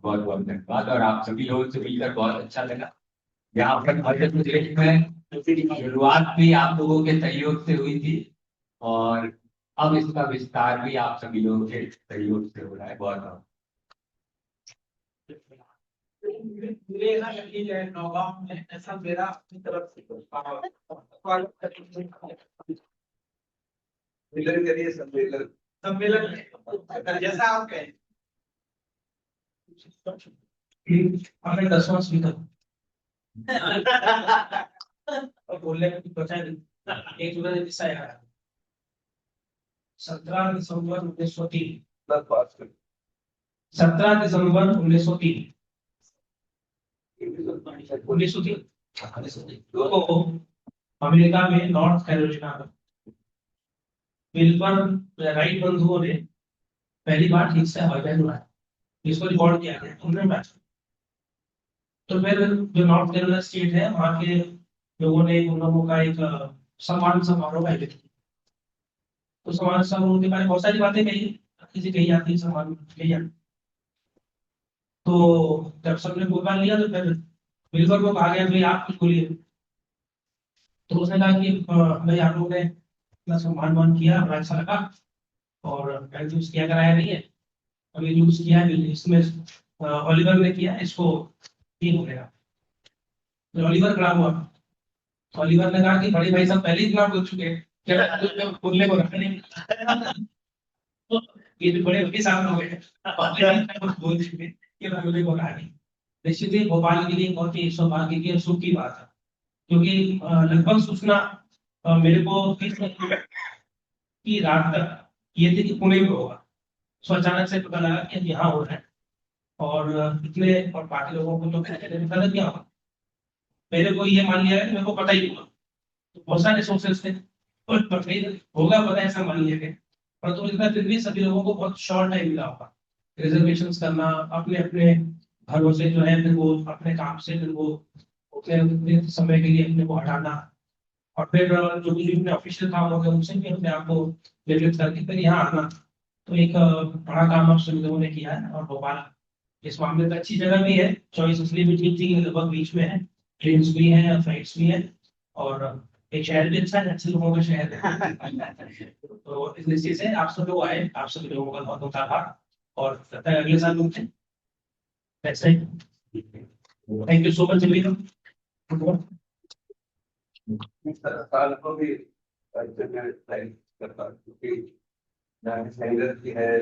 बहुत बहुत धन्यवाद और आप सभी लोगों से मिलकर बहुत अच्छा लगा। यहाँ पर मध्य प्रदेश में शुरुआत भी आप लोगों के सहयोग से हुई थी और अब इसका विस्तार भी आप सभी लोगों के सहयोग से हो रहा है। बहुत बहुत नौगांव में ऐसा मेरा अपनी तरफ से सम्मेलन करिए, सम्मेलन जैसा आप कहें। हमें 10वां स्पीकर और बोलने में कुछ बचा नहीं। एक जुड़ा किस्सा याद 17 दिसंबर 1903 17 दिसंबर 1903 तो अमेरिका में नॉर्थ कैरोलिना में विल्बर राइट बंधुओं ने पहली बार ठीक से हवाई जहाज उड़ाया, जिसको रिकॉर्ड किया गया उन्होंने मैच। तो फिर जो नॉर्थ कैरोलिना स्टेट है वहां के लोगों ने उन लोगों का एक सम्मान समारोह आयोजित किया। तो सम्मान समारोह के बारे में बहुत सारी बातें कही, किसी कही जाती है सम्मान कही जाती। तो जब सबने बोलवा लिया तो फिर विल्बर को कहा गया भाई आप कुछ बोलिए। तो उसने कहा कि भाई आप लोगों ने इतना सम्मान मान किया, हमें अच्छा लगा और मैंने यूज किया कराया नहीं है, अभी यूज किया है इसमें ओलिवर ने किया, इसको ठीक हो गया। तो ओलिवर खड़ा हुआ, ओलिवर ने कहा कि बड़े भाई साहब पहले ही इतना बोल चुके हैं, बोलने को रखा नहीं। ये जो बड़े भाई साहब हो गए बोल चुके कि बोलने को रखा नहीं। निश्चित ही भोपाल के लिए बहुत ही सौभाग्य की और सुख की बात है, क्योंकि लगभग सूचना मेरे को की रात तक ये थी कि पुणे में होगा। सो अचानक से पता लगा कि यहाँ हो रहा है और इतने और बाकी लोगों को तो पता क्या होगा, मेरे को ये मान लिया है कि मेरे को पता ही होगा। तो बहुत सारे सोर्सेस थे और होगा पता ऐसा मान लिया गया, पर तो इतना फिर भी सभी लोगों को बहुत शॉर्ट टाइम मिला होगा रिजर्वेशन करना, अपने अपने घरों से जो है फिर वो अपने काम से फिर वो समय के लिए अपने को हटाना और फिर जो भी अपने ऑफिशियल काम हो गए उनसे भी अपने आप को निर्मित करके फिर यहाँ आना। तो एक बड़ा काम आप सभी लोगों ने किया है और भोपाल इस मामले में अच्छी जगह भी है, चॉइस इसलिए भी ठीक थी, लगभग बीच में है, ट्रेन भी है, फ्लाइट्स भी है और एक शहर भी अच्छा है, अच्छे लोगों का शहर है। तो इस दृष्टि से आप सब लोग आए, आप सभी लोगों का बहुत बहुत आभार और अगले साल मिलते हैं। थैंक यू सो मच साल को भी करता क्योंकि की है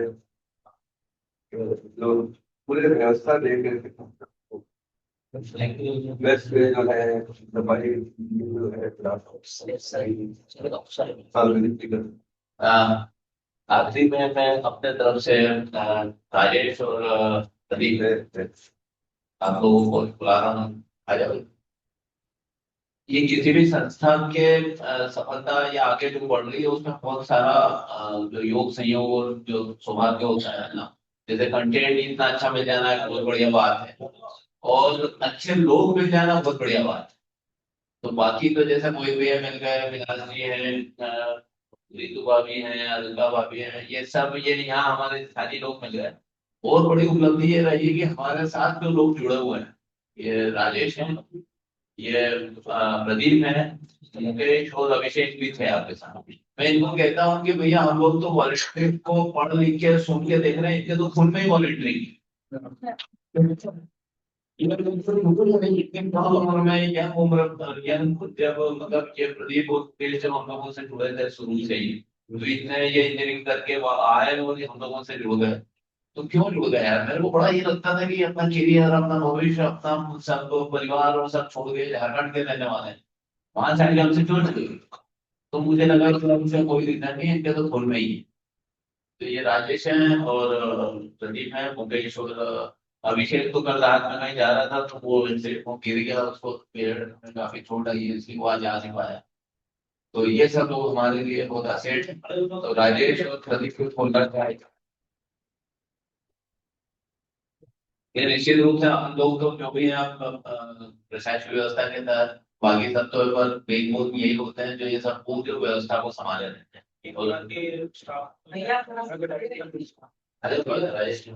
जो पूरे व्यवस्था देकर वेस्ट में जो है सफाई जो है आखिरी में मैं अपने तरफ से राजेश और प्रदीप आप लोगों को बुला रहा हूँ, आ जाओ। ये किसी भी संस्थान के सफलता या आगे जो बढ़ रही है उसमें बहुत सारा जो योग संयोग और जो सौभाग्य होता है ना, जैसे कंटेंट इतना अच्छा मिल जाना है बहुत बढ़िया बात है और अच्छे लोग मिल जाना बहुत बढ़िया बात है। तो बाकी तो जैसे मोहित भैया मिल गए, विलास जी हैं, रीतू भाभी हैं, अलका भाभी हैं, ये सब ये यहाँ हमारे स्थानीय लोग मिल गए। और बड़ी उपलब्धि ये रही है कि हमारे साथ जो लोग जुड़े हुए हैं, ये राजेश हैं, ये प्रदीप है, मुकेश और अभिषेक भी थे आपके साथ। मैं इनको कहता हूँ कि भैया हम लोग तो वॉलंटियर को पढ़ लिख के सुन के देख रहे हैं, इनके तो खुद में ही वॉलंटियरिंग इतनी कम उम्र में यह उम्र जब मतलब ये प्रदीप और मुकेश जब हम लोगों से जुड़े थे शुरू से ही, तो इतने ये इंजीनियरिंग करके वो आए और ये हम लोगों से जुड़ गए। तो क्यों जुड़ गए यार? मेरे को बड़ा ये लगता था कि अपना करियर, अपना भविष्य, अपना सब परिवार और सब छोड़ के झारखंड के रहने वाले हैं, वहां से आके हमसे क्यों जुड़े? तो मुझे लगा कि हमसे कोई दिक्कत नहीं है, इनके तो खून में ही है। तो ये राजेश हैं और प्रदीप है, मुकेश और अभिषेक तो कल रात में कहीं जा रहा था, तो वो इनसे वो गिर गया, उसको पेड़ में काफी चोट आई है, इसलिए वो आज आ नहीं पाया। तो ये सब लोग हमारे लिए बहुत असेट है। तो राजेश और प्रदीप को फोन करता है, ये निश्चित रूप से हम लोग तो जो भी हैं आप प्रशासनिक व्यवस्था के तहत, बाकी सब तो बेगमूल यही होते हैं जो ये सब पूरी व्यवस्था को संभाले रहते हैं। भैया थोड़ा सा अरे तो राजेश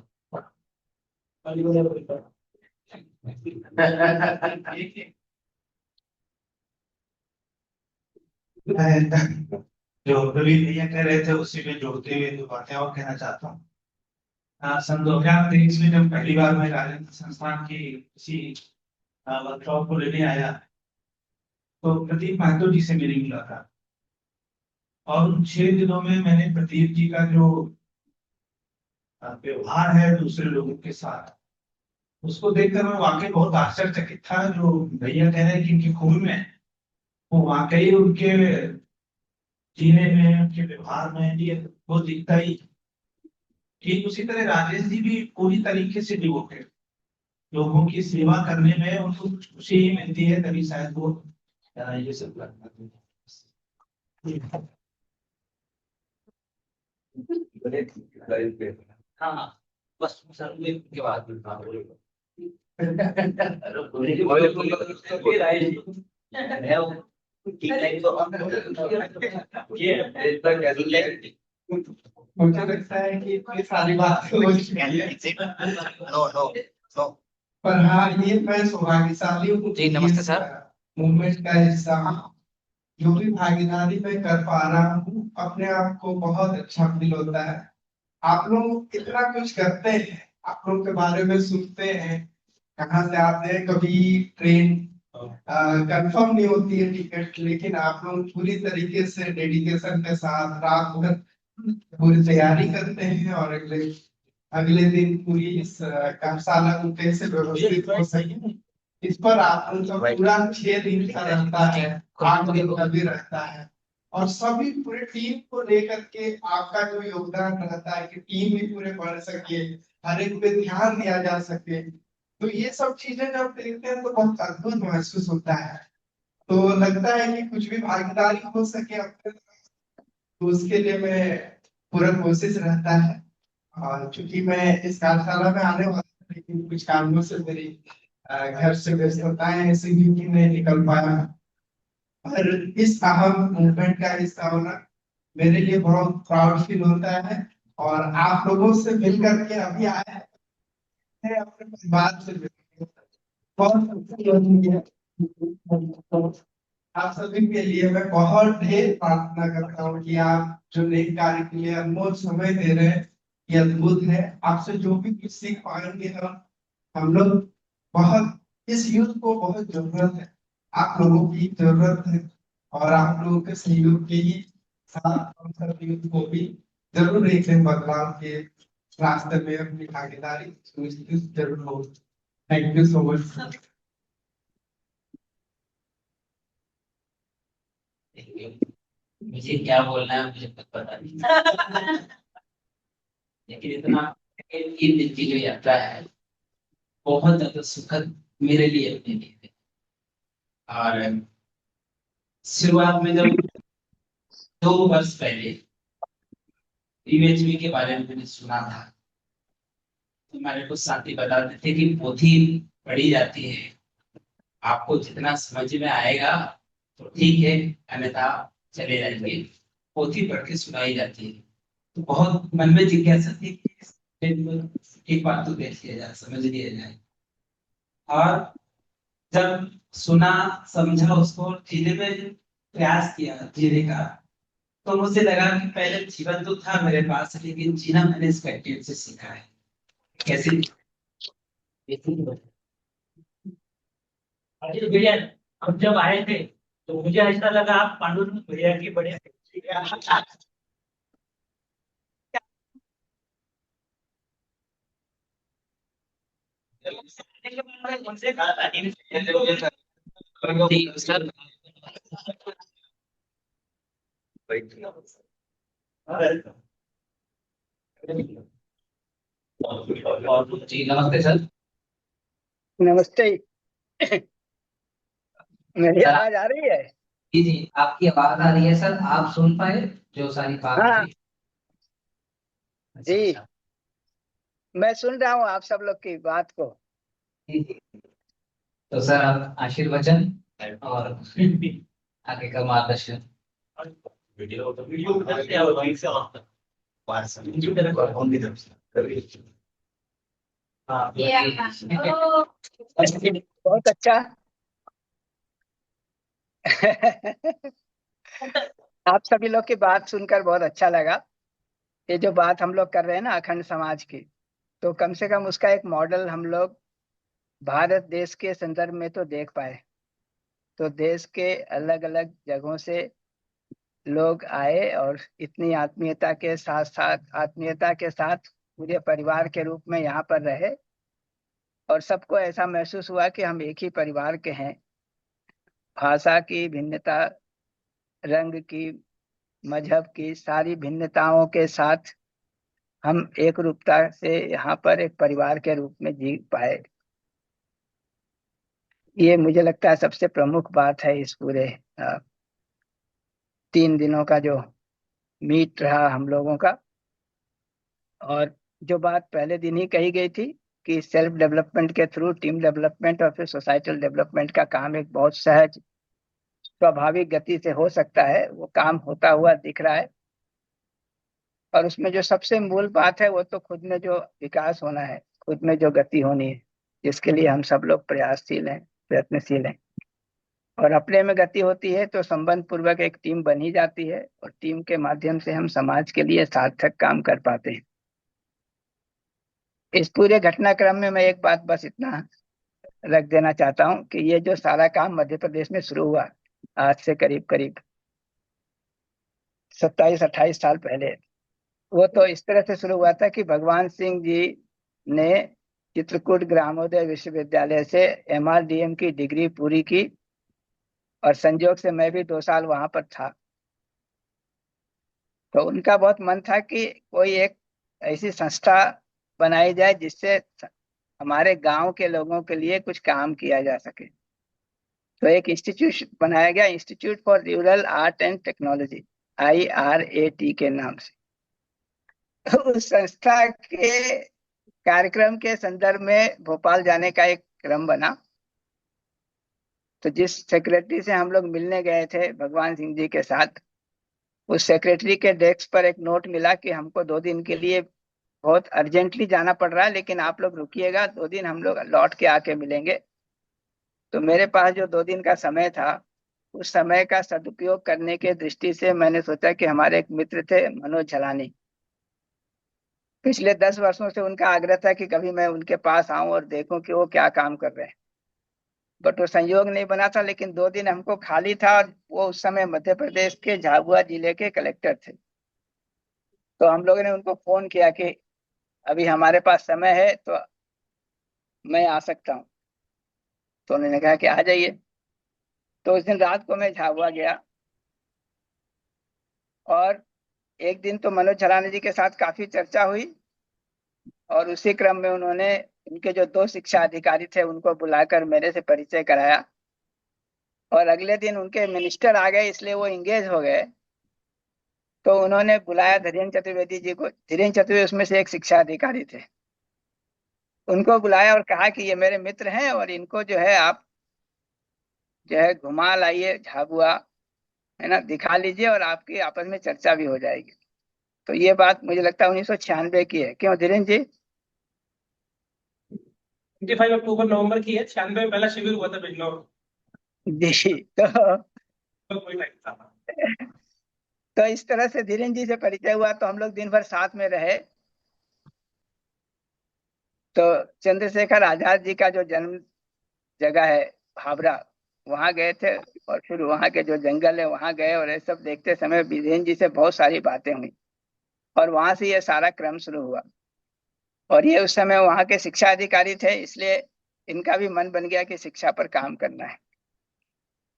जो रवि भैया कह रहे थे उसी में जोड़ते हुए दो बातें और कहना चाहता हूँ। सन 2023 में जब पहली बार मैं राजेंद्र संस्थान की किसी वर्कशॉप को लेने आया, तो प्रदीप महतो जी से मेरी मुलाकात, और उन 6 दिनों में मैंने प्रदीप जी का जो व्यवहार है दूसरे लोगों के साथ, उसको देखकर मैं वाकई बहुत आश्चर्यचकित था। जो भैया कह रहे हैं कि इनके खून में है, वो वाकई उनके जीने में, उनके व्यवहार में ये वो दिखता ही। ठीक उसी तरह राजेश जी भी पूरी तरीके से डिवोटेड, लोगों की सेवा करने में उनको कुछ खुशी ही मिलती है, तभी शायद वो ये सब करते Right. हाँ बस सर के बाद मुझे लगता है कि इतनी सारी बात हो चुकी है। पर हाँ, ये मैं सौभाग्यशाली हूँ जी, नमस्ते सर। मूवमेंट का हिस्सा हूँ। जो भी भागीदारी मैं कर पा रहा हूँ, अपने आप को बहुत अच्छा फील होता है। आप लोग कितना कुछ करते हैं, आप लोग के बारे में सुनते हैं, कहाँ से आते हैं, कभी ट्रेन कंफर्म नहीं होती है टिकट, लेकिन आप लोग पूरी तरीके से डेडिकेशन के साथ रात भर पूरी तैयारी करते हैं, और अगले अगले दिन पूरी इस कार्यशाला को कैसे व्यवस्थित हो सके, इस पर आप लोग का पूरा 6 दिन का रहता है, 8 दिन का भी रहता है, और सभी पूरे टीम को लेकर के आपका जो योगदान रहता है कि टीम भी पूरे बढ़ सके, हर एक पे ध्यान दिया जा सके। तो ये सब चीजें जब देखते हैं तो बहुत अद्भुत महसूस होता है। तो लगता है कि कुछ भी भागीदारी हो सके अपने तरफ, तो उसके लिए मैं पूरा कोशिश रहता है। और चूंकि मैं इस कार्यशाला में आने वाला था, लेकिन कुछ कारणों से मेरी घर से व्यस्तताएं ऐसी हुई कि नहीं निकल पाया। पर इस अहम मूवमेंट का हिस्सा होना मेरे लिए बहुत प्राउड फील होता है, और आप लोगों से मिल करके अभी आया है, अपने परिवार से मिल करके बहुत खुशी हो रही है। आप सभी के लिए मैं बहुत ढेर प्रार्थना करता हूँ कि आप जो नेक कार्य के लिए अनमोल समय दे रहे हैं, ये अद्भुत है। आपसे जो भी कुछ सीख पाएंगे हम लोग बहुत, इस यूथ को बहुत जरूरत है, आप लोगों की जरूरत है, और आप लोगों के सहयोग के ही साथ हम सब यूथ को भी जरूर एक दिन बदलाव के रास्ते में अपनी भागीदारी सुनिश्चित जरूर हो। Thank you so much. मुझे क्या बोलना है मुझे कुछ पता नहीं, लेकिन इतना इन दिन की जो यात्रा है बहुत ज्यादा सुखद मेरे लिए अपने लिए है। और शुरुआत में जब 2 वर्ष पहले यूएचबी के बारे में मैंने सुना था, तो हमारे कुछ साथी बताते थे कि पोथी पढ़ी जाती है, आपको जितना समझ में आएगा तो ठीक है, अन्यथा चले जाएंगे। पोथी पढ़ के सुनाई जाती है, तो बहुत मन में जिज्ञासा थी कि एक बात तो देख लिया जाए, समझ लिया जाए। और जब सुना समझा, उसको जीने में प्रयास किया जीने का, तो मुझे लगा कि पहले जीवन तो था मेरे पास, लेकिन जीना मैंने इस कंटेंट से सीखा है। कैसे अरे भैया, हम जब आए थे तो मुझे ऐसा लगा आप पांडुरंग भैया की बड़े उनसे कहा था सर जी नमस्ते सर। नमस्ते। मेरी सर, आवाज आ रही है? जी जी आपकी आवाज आ रही है सर, आप सुन पाए जो सारी बात हाँ थी? अच्छा जी, अच्छा। मैं सुन रहा हूँ आप सब लोग की बात को। जी जी। तो सर आप आशीर्वचन और आगे का मार्गदर्शन। वीडियो करते हैं और वहीं से हाँ बहुत अच्छा। आप सभी लोग की बात सुनकर बहुत अच्छा लगा। ये जो बात हम लोग कर रहे हैं ना अखंड समाज की, तो कम से कम उसका एक मॉडल हम लोग भारत देश के संदर्भ में तो देख पाए। तो देश के अलग अलग जगहों से लोग आए और इतनी आत्मीयता के साथ पूरे परिवार के रूप में यहाँ पर रहे, और सबको ऐसा महसूस हुआ कि हम एक ही परिवार के हैं। भाषा की भिन्नता, रंग की, मजहब की सारी भिन्नताओं के साथ हम एक रूपता से यहाँ पर एक परिवार के रूप में जी पाए। ये मुझे लगता है सबसे प्रमुख बात है इस पूरे 3 दिनों का जो मीट रहा हम लोगों का। और जो बात पहले दिन ही कही गई थी कि सेल्फ डेवलपमेंट के थ्रू टीम डेवलपमेंट और फिर सोसाइटल डेवलपमेंट का काम एक बहुत सहज स्वाभाविक गति से हो सकता है, वो काम होता हुआ दिख रहा है। और उसमें जो सबसे मूल बात है वो तो खुद में जो विकास होना है, खुद में जो गति होनी है, जिसके लिए हम सब लोग प्रयासशील हैं, प्रयत्नशील हैं। और अपने में गति होती है तो संबंध पूर्वक एक टीम बनी जाती है, और टीम के माध्यम से हम समाज के लिए सार्थक काम कर पाते हैं। इस पूरे घटनाक्रम में मैं एक बात बस इतना रख देना चाहता हूँ कि ये जो सारा काम मध्य प्रदेश में शुरू हुआ आज से करीब करीब 27-28 साल पहले, वो तो इस तरह से शुरू हुआ था कि भगवान सिंह जी ने चित्रकूट ग्रामोदय विश्वविद्यालय से MRDM की डिग्री पूरी की, और संयोग से मैं भी 2 साल वहां पर था। तो उनका बहुत मन था कि कोई एक ऐसी संस्था बनाई जाए जिससे हमारे गांव के लोगों के लिए कुछ काम किया जा सके। तो एक इंस्टीट्यूट बनाया गया, institute for rural art and technology, IRAT के नाम से। तो उस संस्था के कार्यक्रम के संदर्भ में भोपाल जाने का एक क्रम बना। तो जिस सेक्रेटरी से हम लोग मिलने गए थे भगवान सिंह जी के साथ, उस सेक्रेटरी के डेस्क पर एक नोट मिला कि हमको 2 दिन के लिए बहुत अर्जेंटली जाना पड़ रहा है, लेकिन आप लोग रुकिएगा 2 दिन, हम लोग लौट के आके मिलेंगे। तो मेरे पास जो 2 दिन का समय था, उस समय का सदुपयोग करने के दृष्टि से मैंने सोचा कि हमारे एक मित्र थे मनोज झलानी, पिछले 10 वर्षों से उनका आग्रह था कि कभी मैं उनके पास आऊं और देखूं कि वो क्या काम कर रहे हैं। बट वो संयोग नहीं बना था, लेकिन 2 दिन हमको खाली था, और वो उस समय मध्य प्रदेश के झाबुआ जिले के कलेक्टर थे। तो हम लोगों ने उनको फोन किया कि अभी हमारे पास समय है तो मैं आ सकता हूँ। तो उन्होंने कहा कि आ जाइए। तो उस दिन रात को मैं झाबुआ गया, और एक दिन तो मनोज झलानी जी के साथ काफी चर्चा हुई, और उसी क्रम में उन्होंने उनके जो 2 शिक्षा अधिकारी थे उनको बुलाकर मेरे से परिचय कराया। और अगले दिन उनके मिनिस्टर आ गए, इसलिए वो इंगेज हो गए। तो उन्होंने बुलाया धीरेन्द्र चतुर्वेदी जी को। धीरेन्द्र चतुर्वेदी उसमें से एक शिक्षा अधिकारी थे। उनको बुलाया और कहा कि ये मेरे मित्र हैं, और इनको जो है आप जो है घुमा लाइए झाबुआ, है ना, दिखा लीजिए, और आपकी आपस में चर्चा भी हो जाएगी। तो ये बात मुझे लगता है 1996 की है, क्यों धीरेन्द्र जी? 25 अक्टूबर नवंबर की है। 96 में पहला शिविर हुआ था बिजनौर। जी। तो तो कोई नहीं था। तो इस तरह से धीरेन्द्र जी से परिचय हुआ, तो हम लोग दिन भर साथ में रहे। तो चंद्रशेखर आजाद जी का जो जन्म जगह है हावड़ा, वहां गए थे, और फिर वहां के जो जंगल है वहां गए, और ये सब देखते समय बिजेन जी से बहुत सारी बातें हुई, और वहां से ये सारा क्रम शुरू हुआ। और ये उस समय वहां के शिक्षा अधिकारी थे, इसलिए इनका भी मन बन गया कि शिक्षा पर काम करना है।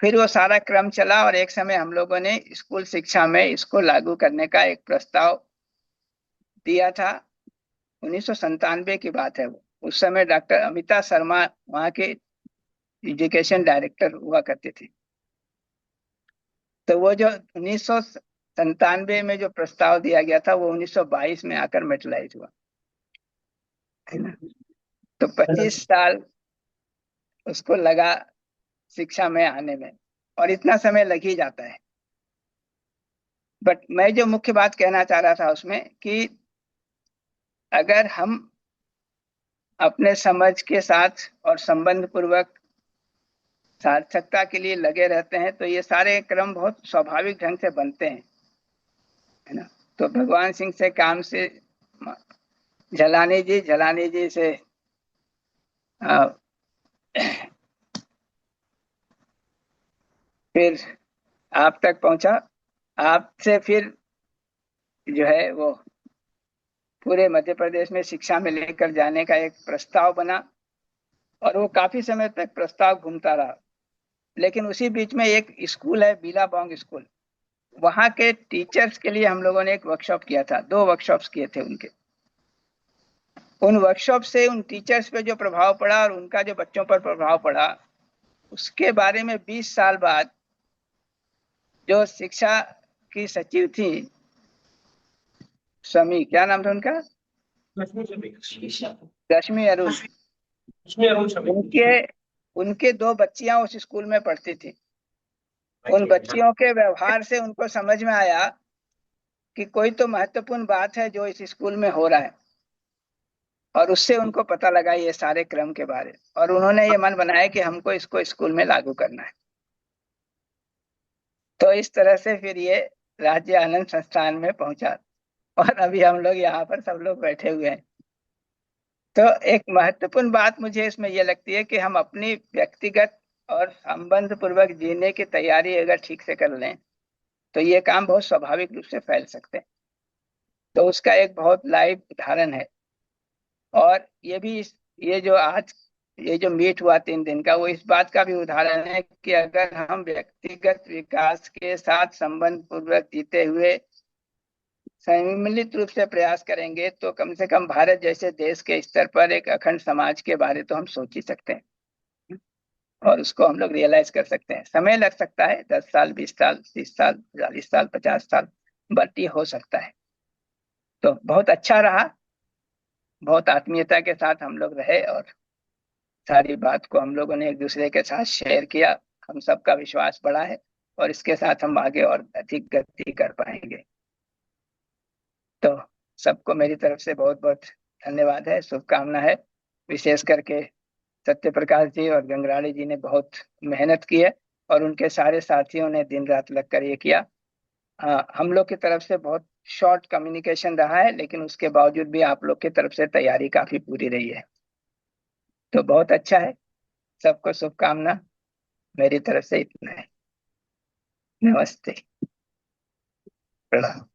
फिर वो सारा क्रम चला, और एक समय हम लोगों ने स्कूल शिक्षा में इसको लागू करने का एक प्रस्ताव दिया था। 1997 की बात है वो। उस समय डॉक्टर अमिता शर्मा वहाँ के एजुकेशन डायरेक्टर हुआ करते थे। तो वो जो 1997 में जो प्रस्ताव दिया गया था वो 1922 में आकर मेटलाइज हुआ, है ना। तो 25 साल उसको लगा शिक्षा में आने में, और इतना समय लग ही जाता है। बट मैं जो मुख्य बात कहना चाह रहा था उसमें कि अगर हम अपने समझ के साथ और संबंध पूर्वक सार्थकता के लिए लगे रहते हैं तो ये सारे क्रम बहुत स्वाभाविक ढंग से बनते हैं, है ना। तो भगवान सिंह से काम से झलानी जी से फिर आप तक पहुंचा, आपसे फिर जो है वो पूरे मध्य प्रदेश में शिक्षा में लेकर जाने का एक प्रस्ताव बना, और वो काफी समय तक प्रस्ताव घूमता रहा। लेकिन उसी बीच में एक स्कूल है बीलाबोंग स्कूल, वहां के टीचर्स के लिए हम लोगों ने एक वर्कशॉप किया था, 2 वर्कशॉप्स किए थे उनके। उन वर्कशॉप से उन टीचर्स पे जो प्रभाव पड़ा और उनका जो बच्चों पर प्रभाव पड़ा, उसके बारे में 20 साल बाद जो शिक्षा की सचिव थी, स्वामी क्या नाम था उनका, रश्मि अरुण, उनके 2 बच्चियां उस स्कूल में पढ़ती थी। उन बच्चियों के व्यवहार से उनको समझ में आया कि कोई तो महत्वपूर्ण बात है जो इस स्कूल में हो रहा है, और उससे उनको पता लगा ये सारे क्रम के बारे, और उन्होंने ये मन बनाया कि हमको इसको स्कूल में लागू करना है। तो इस तरह से फिर ये राज्य आनंद संस्थान में पहुंचा, और अभी हम लोग यहाँ पर सब लोग बैठे हुए हैं। तो एक महत्वपूर्ण बात मुझे इसमें यह लगती है कि हम अपनी व्यक्तिगत और संबंध पूर्वक जीने की तैयारी अगर ठीक से कर लें तो ये काम बहुत स्वाभाविक रूप से फैल सकते हैं। तो उसका एक बहुत लाइव उदाहरण है। और ये जो मीट हुआ 3 दिन का, वो इस बात का भी उदाहरण है कि अगर हम व्यक्तिगत विकास के साथ संबंध पूर्वक जीते हुए सम्मिलित रूप से प्रयास करेंगे तो कम से कम भारत जैसे देश के स्तर पर एक अखंड समाज के बारे तो हम सोच ही सकते हैं, और उसको हम लोग रियलाइज कर सकते हैं। समय लग सकता है, 10 साल, 20 साल, 30 साल, 40 साल, 50 साल, बट ये हो सकता है। तो बहुत अच्छा रहा, बहुत आत्मीयता के साथ हम लोग रहे, और सारी बात को हम लोगों ने एक दूसरे के साथ शेयर किया। हम सबका विश्वास बढ़ा है, और इसके साथ हम आगे और अधिक गति कर पाएंगे। तो सबको मेरी तरफ से बहुत बहुत धन्यवाद है, शुभकामना है। विशेष करके सत्य प्रकाश जी और गंगराड़ी जी ने बहुत मेहनत की है, और उनके सारे साथियों ने दिन रात लगकर ये किया। हम लोग की तरफ से बहुत शॉर्ट कम्युनिकेशन रहा है, लेकिन उसके बावजूद भी आप लोग की तरफ से तैयारी काफी पूरी रही है, तो बहुत अच्छा है। सबको शुभकामना, मेरी तरफ से इतना है। नमस्ते, प्रणाम।